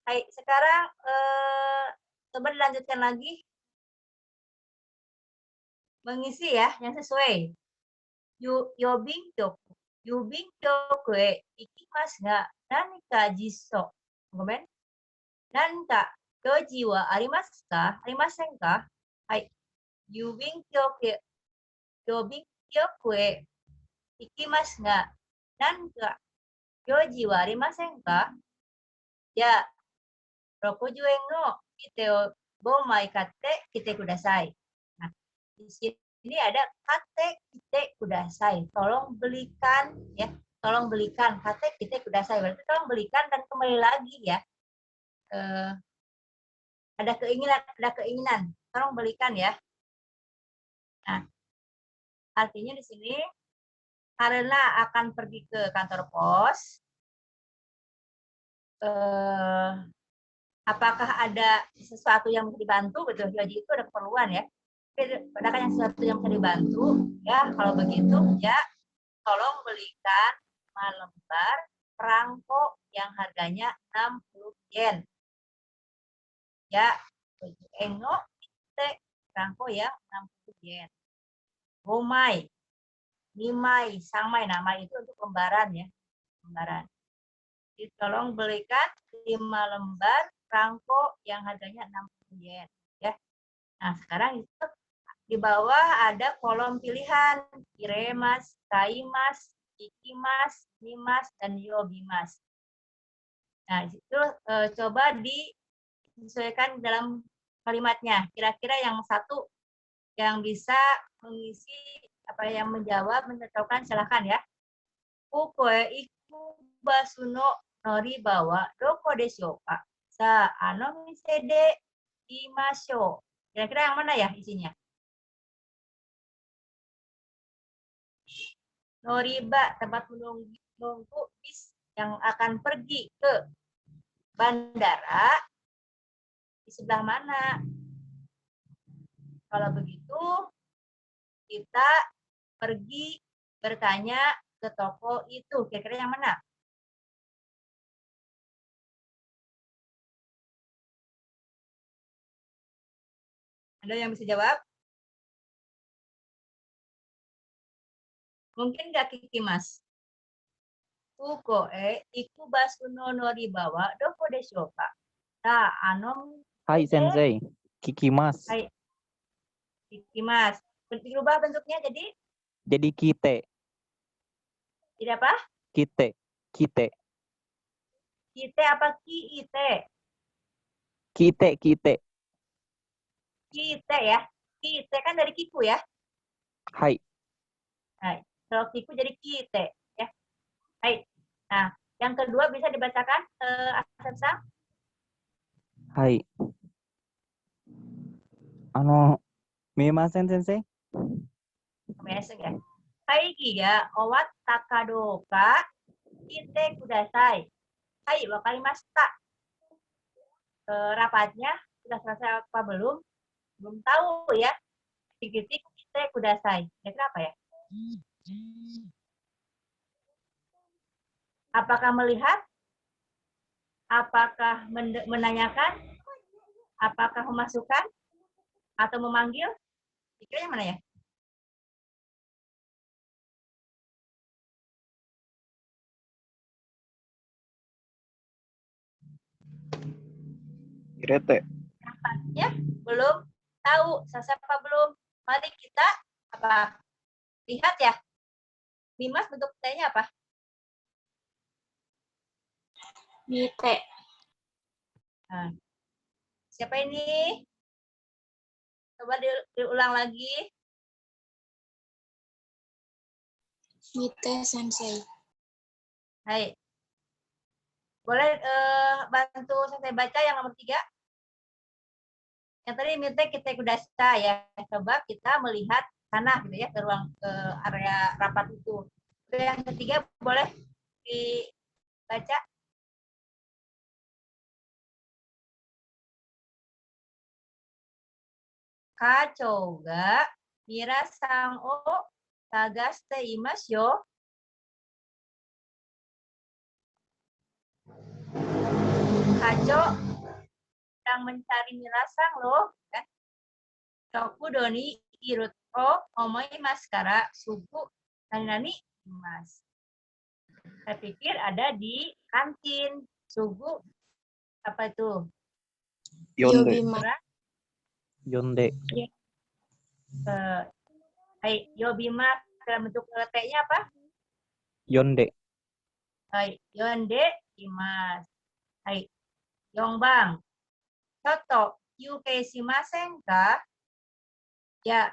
Hai, sekarang coba dilanjutkan lagi. Mengisi ya, yang sesuai. Yobing kyoku. Yubing kyoku e ikimasu ga nanika jisso. Gomen. Nanka yoji wa arimasu ka? Arimasen ka? Hai. Yubing kyoku e. Yobing kyoku e ikimasu ga nanka yoji wa arimasen ka? Ya. 60 yen no kite o 5 mai katte kite kudasai. Nah, di sini ada kate kite kudasai. Tolong belikan ya. Tolong belikan kate kite kudasai. Berarti tolong belikan dan kembali lagi ya. Ada keinginan. Tolong belikan ya. Nah, artinya di sini karena akan pergi ke kantor pos, apakah ada sesuatu yang bisa dibantu? Betul, jadi itu ada keperluan ya. Adakah yang sesuatu yang bisa dibantu? Ya, kalau begitu ya, tolong belikan 5 lembar perangko yang harganya 60 yen. Ya, engo perangko yang 60 yen. 5 mai, 5 mai, sangmai, nama itu untuk lembaran ya, lembaran. Jadi tolong belikan 5 lembar perangko yang harganya 60 yen ya. Nah, sekarang itu di bawah ada kolom pilihan iremas, kaimas, ikimas, nimas, dan yobimas. Nah, itu coba disesuaikan dalam kalimatnya. Kira-kira yang satu yang bisa mengisi apa yang menjawab, mencocokkan, silahkan ya. Koe iku basu no noriba wa doko deshou ka? Sa, mise de imashou. Kira-kira yang mana ya isinya? Noriba, tempat menunggu bis yang akan pergi ke bandara. Di sebelah mana? Kalau begitu, kita pergi bertanya ke toko itu. Kira-kira yang mana? Ada yang bisa jawab? Mungkin nggak Kiki Mas? Uko iku basu no noriba wa doko deshou ka? Sa, Hai Sensei, kikimas. Hai. Kiki Mas. Berubah bentuknya Jadi kite, jadi apa? kite. Kite apa kiite? Kite. Kite ya. Kite kan dari kiku ya. Hai. Nah, kalau kiku jadi kite ya. Hai. Nah, yang kedua bisa dibacakan Asep-san? Hai. Miemasen Sensei? Biasa ya. Kaigi ga owatta ka douka kite kudasai. Hai, wakarimashita. Rapatnya sudah selesai apa belum? Belum tahu ya. Tik-tik kite kudasai. Kira-kira apa ya? Apakah melihat? Apakah menanyakan? Apakah memasukkan? Atau memanggil? Kira-kira yang mana ya? Irete. Ya, belum tahu. Siapa belum? Mari kita apa? Lihat ya. Dimas bentuk T-nya apa? Mite. Nah, siapa ini? Coba diulang lagi. Mite Sensei. Hai. Boleh bantu saya baca yang nomor 3? Yang tadi Mite kita kudasa ya. Coba kita melihat sana gitu ya, ke ruang ke area rapat itu. Yang ketiga boleh dibaca. Kacho ga mirasan o tagaste imasu yo. Kacho sedang mencari mirasan loh. Kan? Tokudo ni iru o omoimasu kara suku nani mas. Saya pikir ada di kantin. Sugu apa itu? Yonde. Yobima. Yonde. Hai, Yobima dalam bentuk T-nya apa? Yonde. Hai, Yonde imas. Hai, Yongbang. Choto yuke shimasen ka? Ya,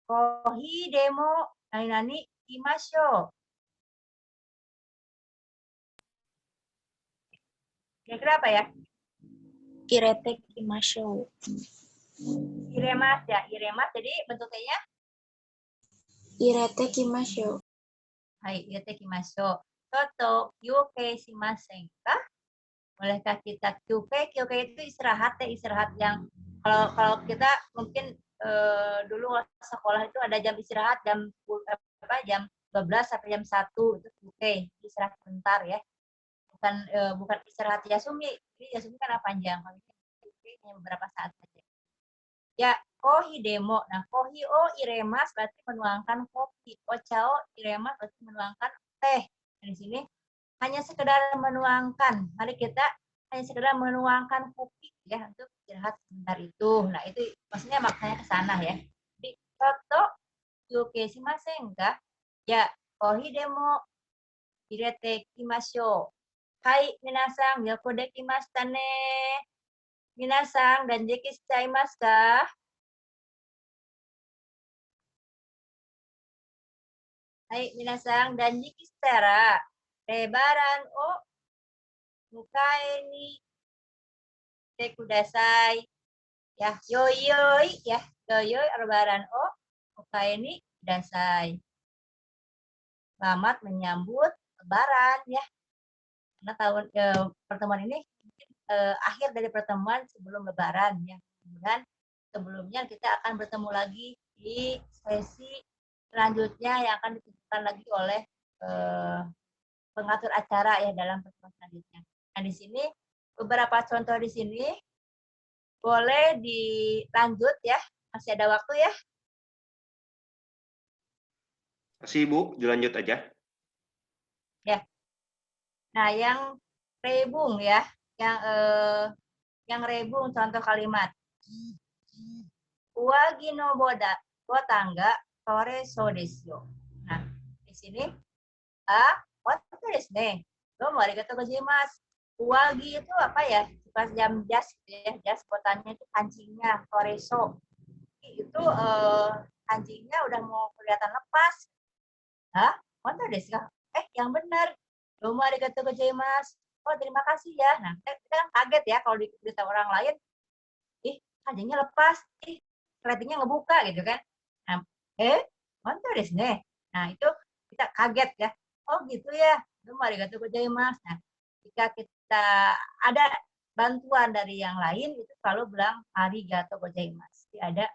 kohi demo nani imashou. Kira-kira apa ya? Irete Kimashou. Iremas ya, iremas. Jadi bentuknya? Irete Kimashou. Hai, irete kimashou. Toto yuke shimasen ka? Bolehkah kita kyuke? Kyuke itu istirahat ya, istirahat yang kalau kita mungkin dulu sekolah itu ada jam istirahat jam 12 sampai jam 1 itu kyuke, istirahat sebentar ya. Bukan istirahat Yasumi. Jadi Yasumi kan panjang, kalau kyuke hanya beberapa saat saja. Ya, kohi demo. Nah, kohi o iremas berarti menuangkan kopi. Ochao iremas berarti menuangkan teh. Di sini hanya sekedar menuangkan. Mari kita hanya sekedar menuangkan kopi ya untuk istirahat sebentar itu. Nah, itu maksudnya maknanya ke sana ya. Di toto yuke shimasen ka? Ya, kohi demo irete kimashou. Hai, minasan, yoko dekimashita ne. Minasan, danjiki shitaimasu ka? Hai, minasan, danjiki shitara lebaran o mukae ni te kudasai. Ya, yoyoi ya. Yoyoi lebaran o mukae ni kudasai. Selamat menyambut lebaran ya. Karena pertemuan ini akhir dari pertemuan sebelum lebaran ya. Kemudian sebelumnya kita akan bertemu lagi di sesi selanjutnya yang akan ditentukan lagi oleh pengatur acara ya dalam pertemuan selanjutnya. Nah, di sini beberapa contoh di sini boleh dilanjut ya. Masih ada waktu ya. Masih Ibu, dilanjut aja. Ya. Nah, yang rebung ya, yang rebung contoh kalimat. Uwagi no botanga tore so desu yo. Nah, di sini oto desu ne. Domo arigatou gozaimasu. Uwagi itu apa ya? Pas jam jas gitu ya. Jas botanya itu kancingnya tore so. Itu kancingnya udah mau kelihatan lepas. Hah? Oto desu ka? Yang benar. Domo arigatou gozaimasu. Oh, terima kasih ya. Nah, kita kan kaget ya kalau diberitahu orang lain, kancingnya lepas, kreatingnya ngebuka gitu kan. Nah, onto desu ne. Nah, itu kita kaget ya. Oh, gitu ya. Domo arigatou gozaimasu. Nah, jika kita ada bantuan dari yang lain, itu selalu bilang arigatou gozaimasu. Jadi ada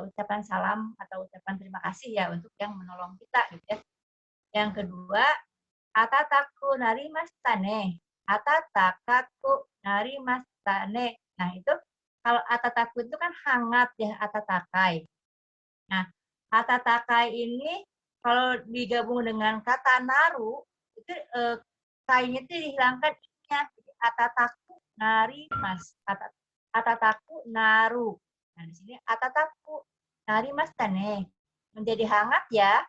ucapan salam atau ucapan terima kasih ya untuk yang menolong kita gitu ya. Yang kedua, atataku narimashita ne. Atataku narimashita ne. Nah, itu kalau atataku itu kan hangat ya, atatakai. Nah, atatakai ini kalau digabung dengan kata naru, itu kainya itu dihilangkan i-nya. Jadi atataku narimas. Atataku naru. Nah, di sini atataku narimashita ne. Menjadi hangat ya.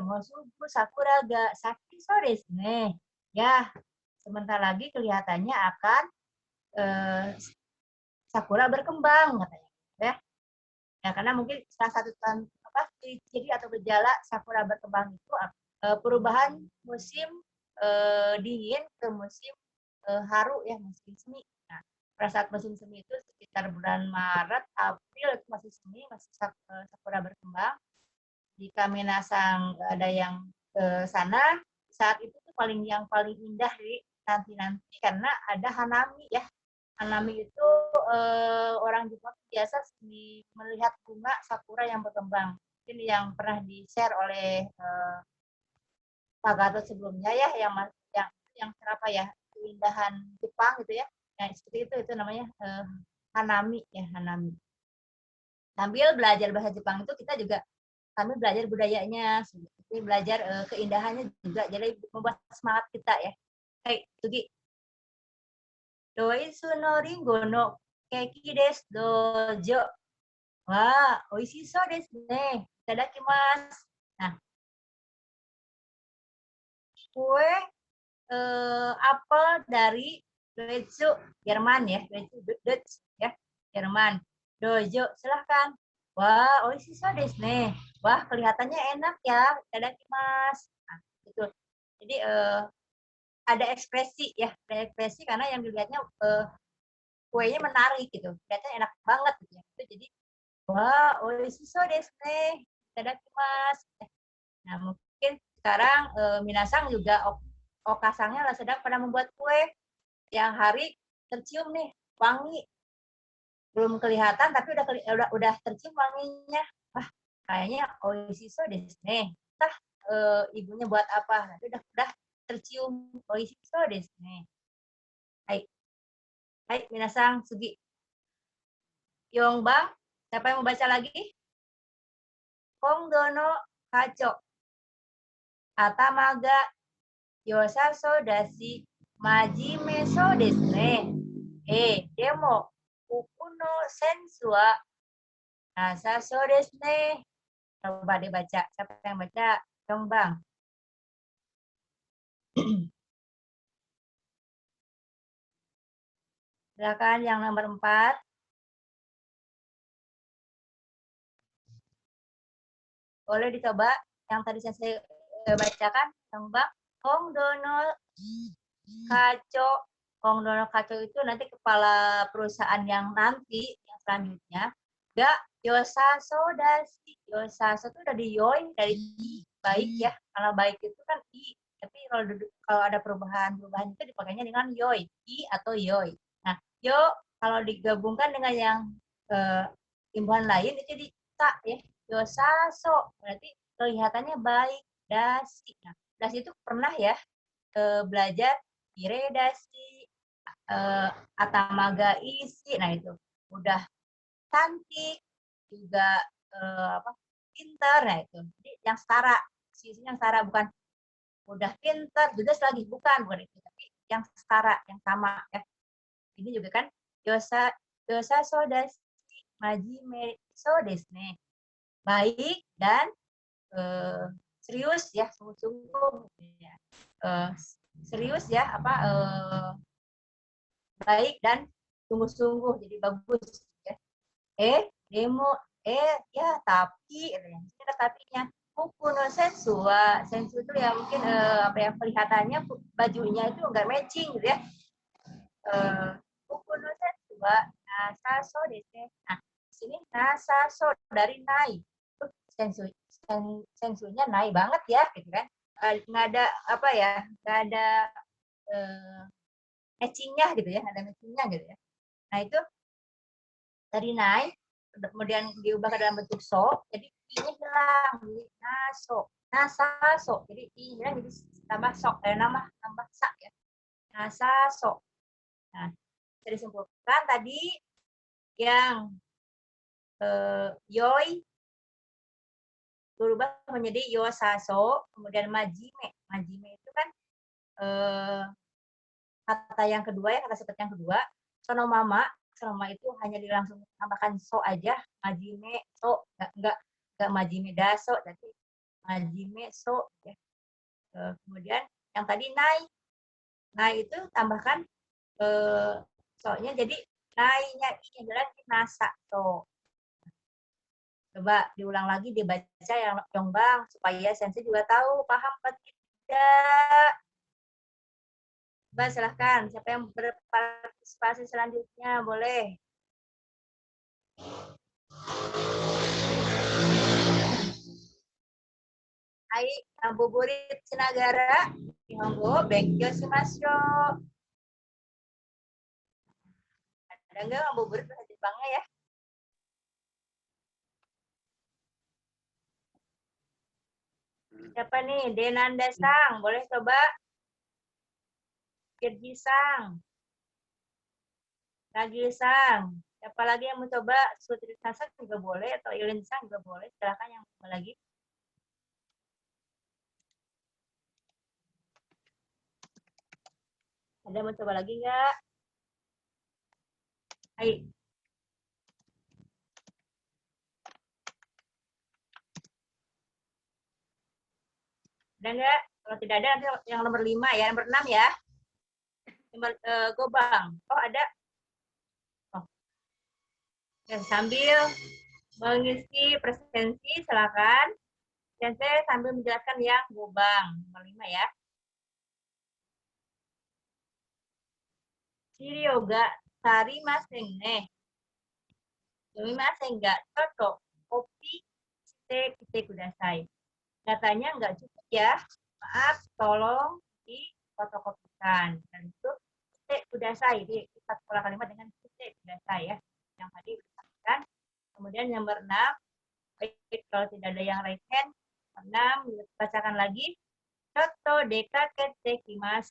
Mosubu sakura ga saki so desu ne. Ya, sebentar lagi kelihatannya akan sakura berkembang katanya. Ya, karena mungkin salah satu ciri-ciri atau gejala sakura berkembang itu perubahan musim dingin ke musim haru ya, musim semi. Nah, pada saat musim semi itu sekitar bulan Maret, April itu masih semi, masih sakura berkembang. Jika Minasang ada yang ke sana, saat itu tuh yang paling indah di nanti karena ada hanami ya. Hanami itu orang Jepang biasa melihat bunga sakura yang berkembang. Mungkin yang pernah di-share oleh Pak Gatot sebelumnya ya, yang apa ya, keindahan Jepang gitu ya. Nah, seperti itu namanya hanami ya, hanami. Sambil belajar bahasa Jepang itu kita juga kami belajar budayanya, belajar keindahannya juga, jadi membuat semangat kita ya. Hai, Tugi. Doi no ringo no keki desu dojo. Wah, oishishou desu ne. Itadakimasu. Nah, kue apel dari Deutsche Jerman ya, Dutch ya, Jerman. Dojo, silahkan. Wah, oishishou desu ne. Wah, kelihatannya enak ya. Itadakimasu. Nah, gitu. Jadi ada ekspresi ya, ada ekspresi karena yang dilihatnya kuenya menarik gitu, kelihatannya enak banget gitu ya. Jadi wah, oishishou desu ne. Itadakimasu. Nah, mungkin sekarang Minasang juga okasangnya lah sedang pada membuat kue yang hari tercium nih wangi, belum kelihatan tapi udah tercium wanginya. Wah, kayaknya oishishou desu ne. Tah ibunya buat apa? Nanti udah tercium oishishou desu ne. Hai. Hai, Minasang, Sugi. Yongbang, siapa yang mau baca lagi? Kongdo no kacho. Atama ga yosaso dashi majime so desu ne. Demo uku no sensu wa nasaso desu ne. Coba dibaca. Siapa yang baca? Yongbang. Silakan yang nomor 4. Boleh dicoba yang tadi saya bacakan, Yongbang. Kongdono Kaco. Kongdono Kaco itu nanti kepala perusahaan yang nanti, yang selanjutnya. Gak yosaso dashi. Yosaso itu dari yoi, dari i, baik ya. Kalau baik itu kan i. Tapi kalau ada perubahan itu dipakainya dengan yoi, i atau yoi. Nah, yo kalau digabungkan dengan yang imbuhan lain itu jadi ta ya. Yosaso berarti kelihatannya baik. Dashi. Nah, dashi itu pernah ya belajar ire dashi, atamaga isi. Nah, itu udah cantik juga pintar. Nah, itu jadi yang setara, sisinya yang setara, bukan udah pintar juga lagi, bukan itu, tapi yang setara, yang sama ya. Ini juga kan yosaso dashi majime so desu ne. Baik dan serius ya, sungguh-sungguh ya. Serius ya, baik dan sungguh-sungguh, jadi bagus ya. Demo ya tapi yang ini ada tapinya. Buku no sensu itu ya mungkin apa ya, kelihatannya bajunya itu enggak matching gitu ya. Buku no sensu nasaso desu. Nah, sini nasaso dari nai. Sensunya naik banget ya gitu kan, nggak ada apa ya, nggak ada matchingnya gitu ya, ada matchingnya gitu ya. Nah, itu dari naik kemudian diubah ke dalam bentuk so, jadi i-nya hilang, jadi nasaso, jadi i hilang jadi tambah sok, tambah sa ya, nasaso. Nah, bisa disimpulkan tadi yang yoi berubah menjadi yosaso, kemudian majime. Majime itu kan kata yang kedua ya, kata seperti yang kedua. Sonomama itu hanya langsung tambahkan so aja, majime so, enggak majime daso, tapi majime so ya. Kemudian yang tadi nai itu tambahkan so-nya, jadi nai-nya i adalah nasa so. Coba diulang lagi, dibaca yang Yongbang, supaya Sensei juga tahu, paham apa tidak. Coba silahkan, siapa yang berpartisipasi selanjutnya, boleh. Hai, Ngabuburit Sinagara, Nihongo, Benkyou Shimashou. Ada nggak ngabuburit bahasa Jepangnya ya? Siapa nih? Denanda-sang, boleh coba? Kirji-sang. Nagi-sang. Siapa lagi yang mau coba? Sutri-san juga boleh, atau Ilin-san juga boleh. Silakan yang mau lagi. Ada yang mau coba lagi nggak? Ayo. Ada nggak? Kalau tidak ada, nanti yang nomor 5 ya. Nomor 6 ya. Nomor Gobang. Oh, ada. Oh. Ya, sambil mengisi presensi, silakan. Sensei sambil menjelaskan yang Gobang. Nomor 5 ya. Shiryoga tarimasen ne. Sumimasen ga toto kopi shite kite kudasai. Katanya nggak cukup ya. Maaf, tolong difotokopikan. Dan itu kite kudasai. Kita pola kalimat dengan kite kudasai ya. Yang tadi disampaikan. Kemudian nomor 6. Baik, kalau tidak ada yang raise hand. 6, bacakan lagi. Toto dekakete kimasu.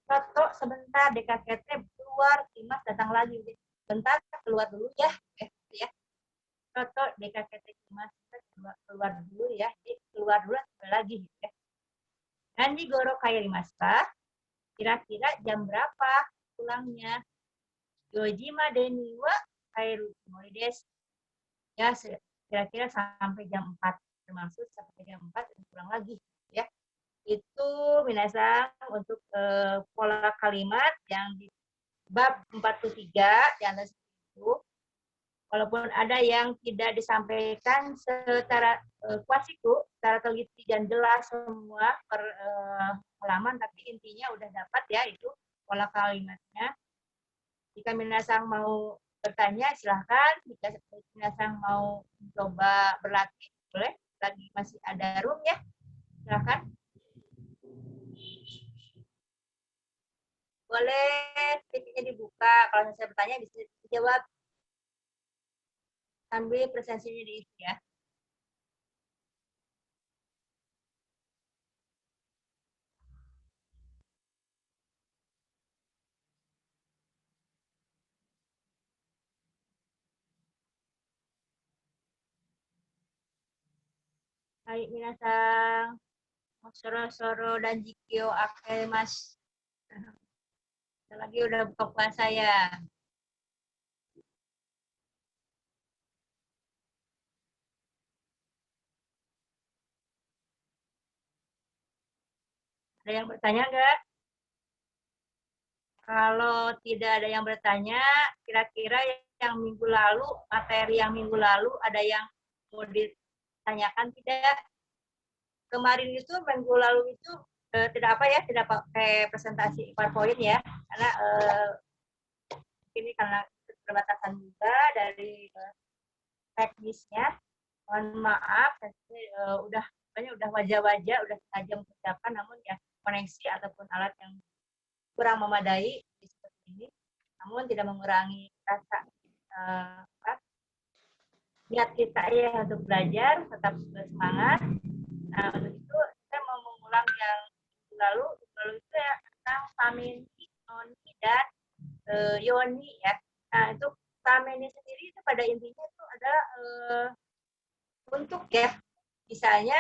Toto sebentar, DKKT keluar, Kimas datang lagi. Bentar, keluar dulu ya. Ya. Toto DKKT Kimas keluar dulu ya. Jadi keluar dulu lagi. Ya. Nanti goro kairimashita. Kira-kira jam berapa pulangnya? Yojima deni wa kairu tsumouri desu. Ya, kira-kira sampai jam 4. Termasuk sampai jam 4 dan pulang lagi. Ya. Itu minasang untuk pola kalimat yang di bab 43 di atas itu. Walaupun ada yang tidak disampaikan secara kuasiku, secara teliti dan jelas semua per halaman, tapi intinya udah dapat ya itu pola kalimatnya. Jika minasang mau bertanya silahkan, jika minasang mau coba berlatih boleh, lagi masih ada room ya, silahkan. Boleh titiknya dibuka. Kalau saya bertanya bisa dijawab sambil presensinya diisi ya. Hai minasang. Soro-soro dan jikyo akaimasu. Lagi udah buka puasa ya. Ada yang bertanya nggak? Kalau tidak ada yang bertanya, kira-kira yang minggu lalu, materi yang minggu lalu, ada yang mau ditanyakan tidak? Kemarin itu, minggu lalu itu, tidak apa ya, tidak pakai presentasi PowerPoint ya, karena ini karena keterbatasan juga dari teknisnya. Mohon maaf, udah wajah-wajah, udah sengaja mengucapkan, namun ya koneksi ataupun alat yang kurang memadai seperti ini, namun tidak mengurangi rasa niat kita ya untuk belajar, tetap semangat. Nah, untuk itu saya mau mengulang yang lalu itu ya tentang Tameni, Noni, dan Yoni ya. Nah, itu Tameni sendiri itu pada intinya itu ada untuk ya, misalnya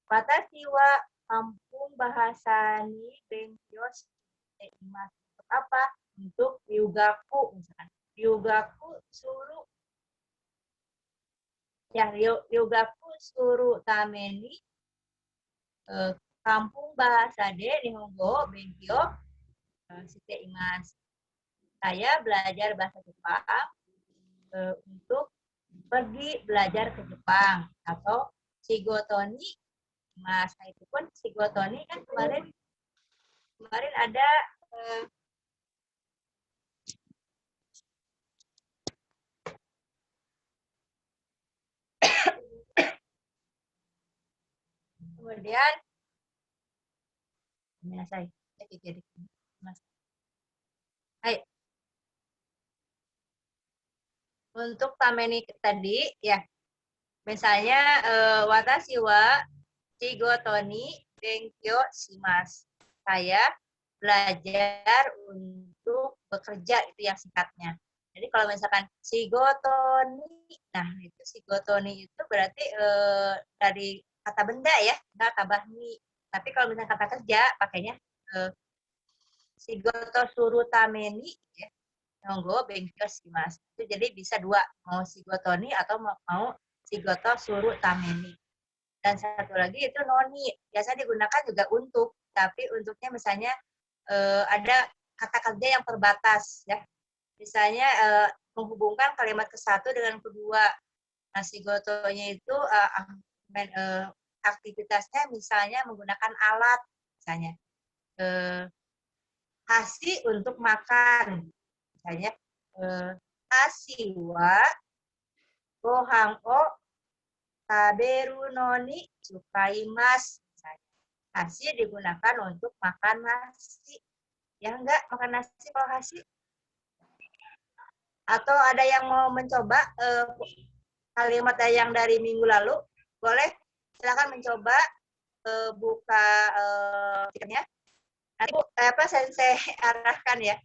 watashi wa kampung bahasani benkyou shite imasu. Untuk apa? Untuk ryugaku misalkan. Ryugaku suru ya, ryugaku suru tameni kampung bahasa de nihongo benkyou shite imasu. Saya belajar bahasa Jepang untuk pergi belajar ke Jepang, atau Shigotoni Mas. Nah, itu pun Shigotoni kan kemarin ada kemudian Mas. Hai. Untuk tameni tadi ya, misalnya watashi wa shigotoni benkyou shimasu. Saya belajar untuk bekerja, itu yang singkatnya. Jadi kalau misalkan shigotoni, nah itu shigotoni itu berarti dari kata benda ya, nggak tabahni. Tapi kalau misalnya kata kerja, pakainya shigoto suru tameni ya, nonggo benkyou shimasu. Itu jadi bisa dua, mau shigotoni atau mau shigoto suru tameni. Dan satu lagi itu noni, biasa digunakan juga untuk, tapi untuknya misalnya ada kata kerja yang terbatas ya. Misalnya menghubungkan kalimat ke satu dengan kedua. Nah, shigotonya itu aktivitasnya misalnya menggunakan alat, misalnya hashi untuk makan, misalnya hashi wa gohan o taberu noni tsukaimasu. Hashi digunakan untuk makan nasi. Ya enggak, makan nasi kalau hashi? Atau ada yang mau mencoba kalimat yang dari minggu lalu? Boleh, silakan mencoba buka tiketnya. Nanti saya arahkan ya.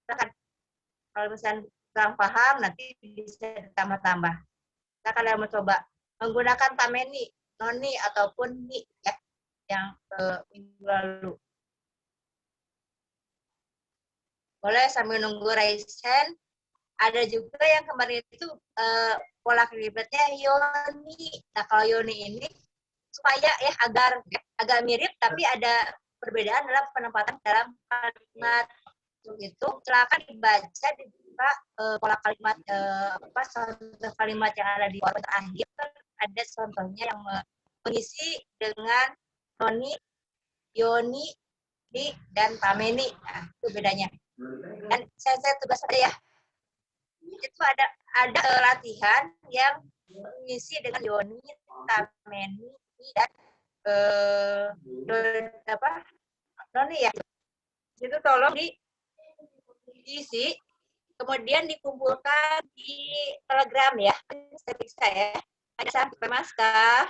Silakan. Kalau misalnya kurang paham, nanti bisa ditambah-tambah. Silakan yang mencoba menggunakan tameni, noni ataupun ni ya, yang minggu lalu. Boleh sambil nunggu raise hand. Ada juga yang kemarin itu pola kalimatnya yoni. Nah, kalau yoni ini supaya ya agak mirip tapi ada perbedaan dalam penempatan dalam kalimat. Untuk itu silakan dibuka pola kalimat contoh kalimat yang ada di pola terakhir. Ada contohnya yang mengisi dengan noni, yoni, ni, dan tameni. Nah, itu bedanya. Dan saya tugas ada ya. Itu ada latihan yang mengisi dengan yoni, tameni, dan noni ya. Itu tolong diisi, kemudian dikumpulkan di Telegram ya. Saya periksa ya. Ada sampai maskah.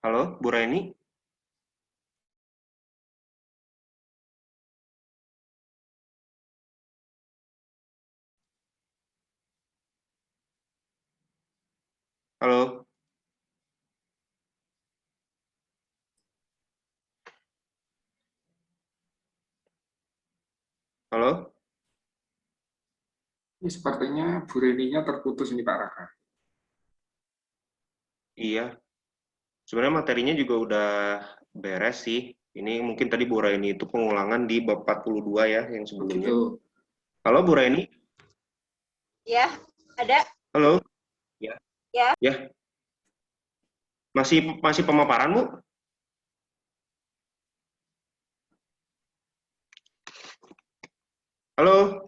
Halo, Bu Raini? Halo? Halo? Ini sepertinya Bu Reninya terputus ini Pak Raka. Iya. Sebenarnya materinya juga udah beres sih. Ini mungkin tadi Bu Raini itu pengulangan di bab 42 ya, yang sebelumnya. Gitu. Halo Bu Raini? Ya, ada. Halo? Ya. Ya. Ya. Masih pemaparan, Bu? Halo?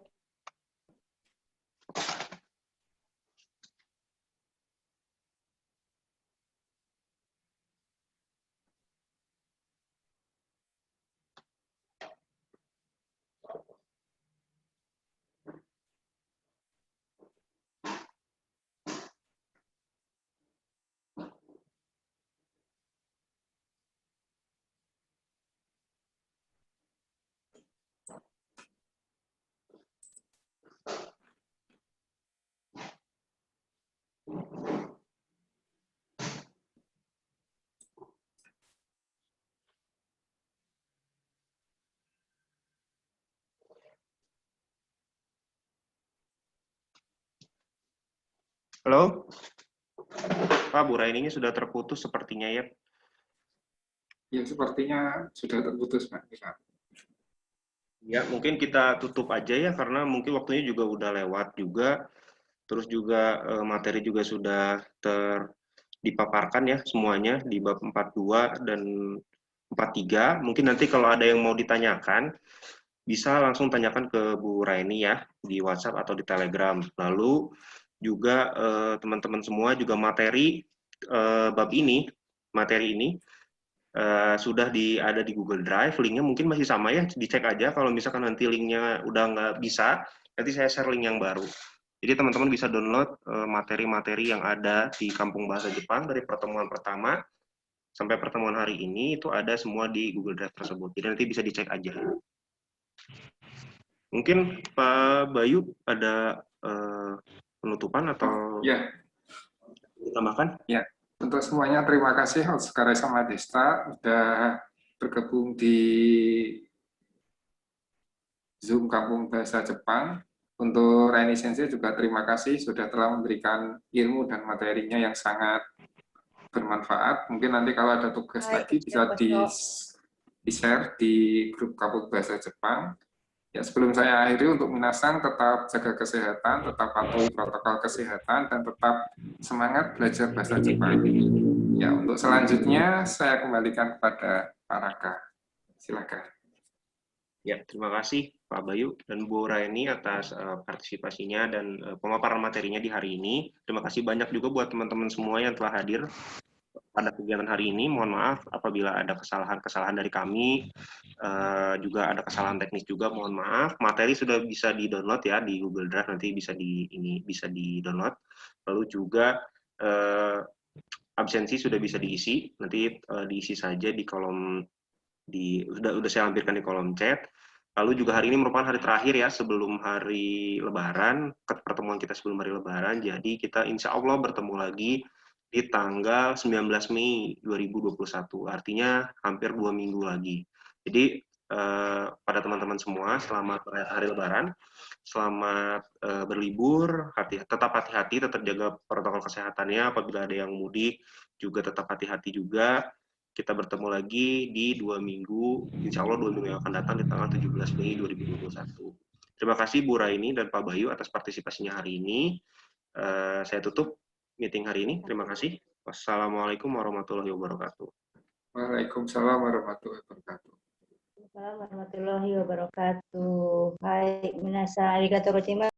Halo? Pak, Bu Raininya sudah terputus sepertinya ya. Ya, sepertinya sudah terputus, Pak. Ya, mungkin kita tutup aja ya, karena mungkin waktunya juga udah lewat juga. Terus juga materi juga sudah dipaparkan ya semuanya di bab 42 dan 43. Mungkin nanti kalau ada yang mau ditanyakan, bisa langsung tanyakan ke Bu Raini ya, di WhatsApp atau di Telegram. Lalu juga teman-teman semua juga materi bab ini, materi ini sudah ada di Google Drive, linknya mungkin masih sama ya, dicek aja. Kalau misalkan nanti linknya udah nggak bisa, nanti saya share link yang baru. Jadi teman-teman bisa download materi-materi yang ada di Kampung Bahasa Jepang dari pertemuan pertama sampai pertemuan hari ini, itu ada semua di Google Drive tersebut. Jadi nanti bisa dicek aja. Mungkin Pak Bayu ada penutupan atau Ya, ditambahkan? ya. Untuk semuanya terima kasih Otsukare sama Desta sudah bergabung di Zoom Kampung Bahasa Jepang. Untuk Raini Sensei juga terima kasih sudah telah memberikan ilmu dan materinya yang sangat bermanfaat. Mungkin nanti kalau ada tugas lagi bisa di-share di grup Kampung Bahasa Jepang. Ya, sebelum saya akhiri, untuk minasang tetap jaga kesehatan, tetap patuhi protokol kesehatan, dan tetap semangat belajar bahasa Jepang. Ya, untuk selanjutnya saya kembalikan kepada Pak Raka. Silakan. Ya, terima kasih Pak Bayu dan Bu Raini atas partisipasinya dan pemaparan materinya di hari ini. Terima kasih banyak juga buat teman-teman semua yang telah hadir pada kegiatan hari ini. Mohon maaf apabila ada kesalahan-kesalahan dari kami, juga ada kesalahan teknis juga, mohon maaf. Materi sudah bisa di-download ya di Google Drive, nanti bisa di-download. Lalu juga absensi sudah bisa diisi, nanti diisi saja di kolom udah saya lampirkan di kolom chat. Lalu juga hari ini merupakan hari terakhir ya sebelum hari Lebaran, pertemuan kita sebelum hari Lebaran. Jadi kita insya Allah bertemu lagi di tanggal 19 Mei 2021. Artinya hampir 2 minggu lagi. Jadi pada teman-teman semua, selamat hari Lebaran, selamat berlibur, tetap hati-hati, tetap jaga protokol kesehatannya. Apabila ada yang mudik, juga tetap hati-hati juga. Kita bertemu lagi di 2 minggu, insya Allah 2 minggu yang akan datang di tanggal 17 Mei 2021. Terima kasih Bu Raini dan Pak Bayu atas partisipasinya hari ini. Saya tutup meeting hari ini. Terima kasih. Wassalamualaikum warahmatullahi wabarakatuh. Waalaikumsalam warahmatullahi wabarakatuh. Waalaikumsalam warahmatullahi wabarakatuh. Hai, minasang arigatou gozaimasu.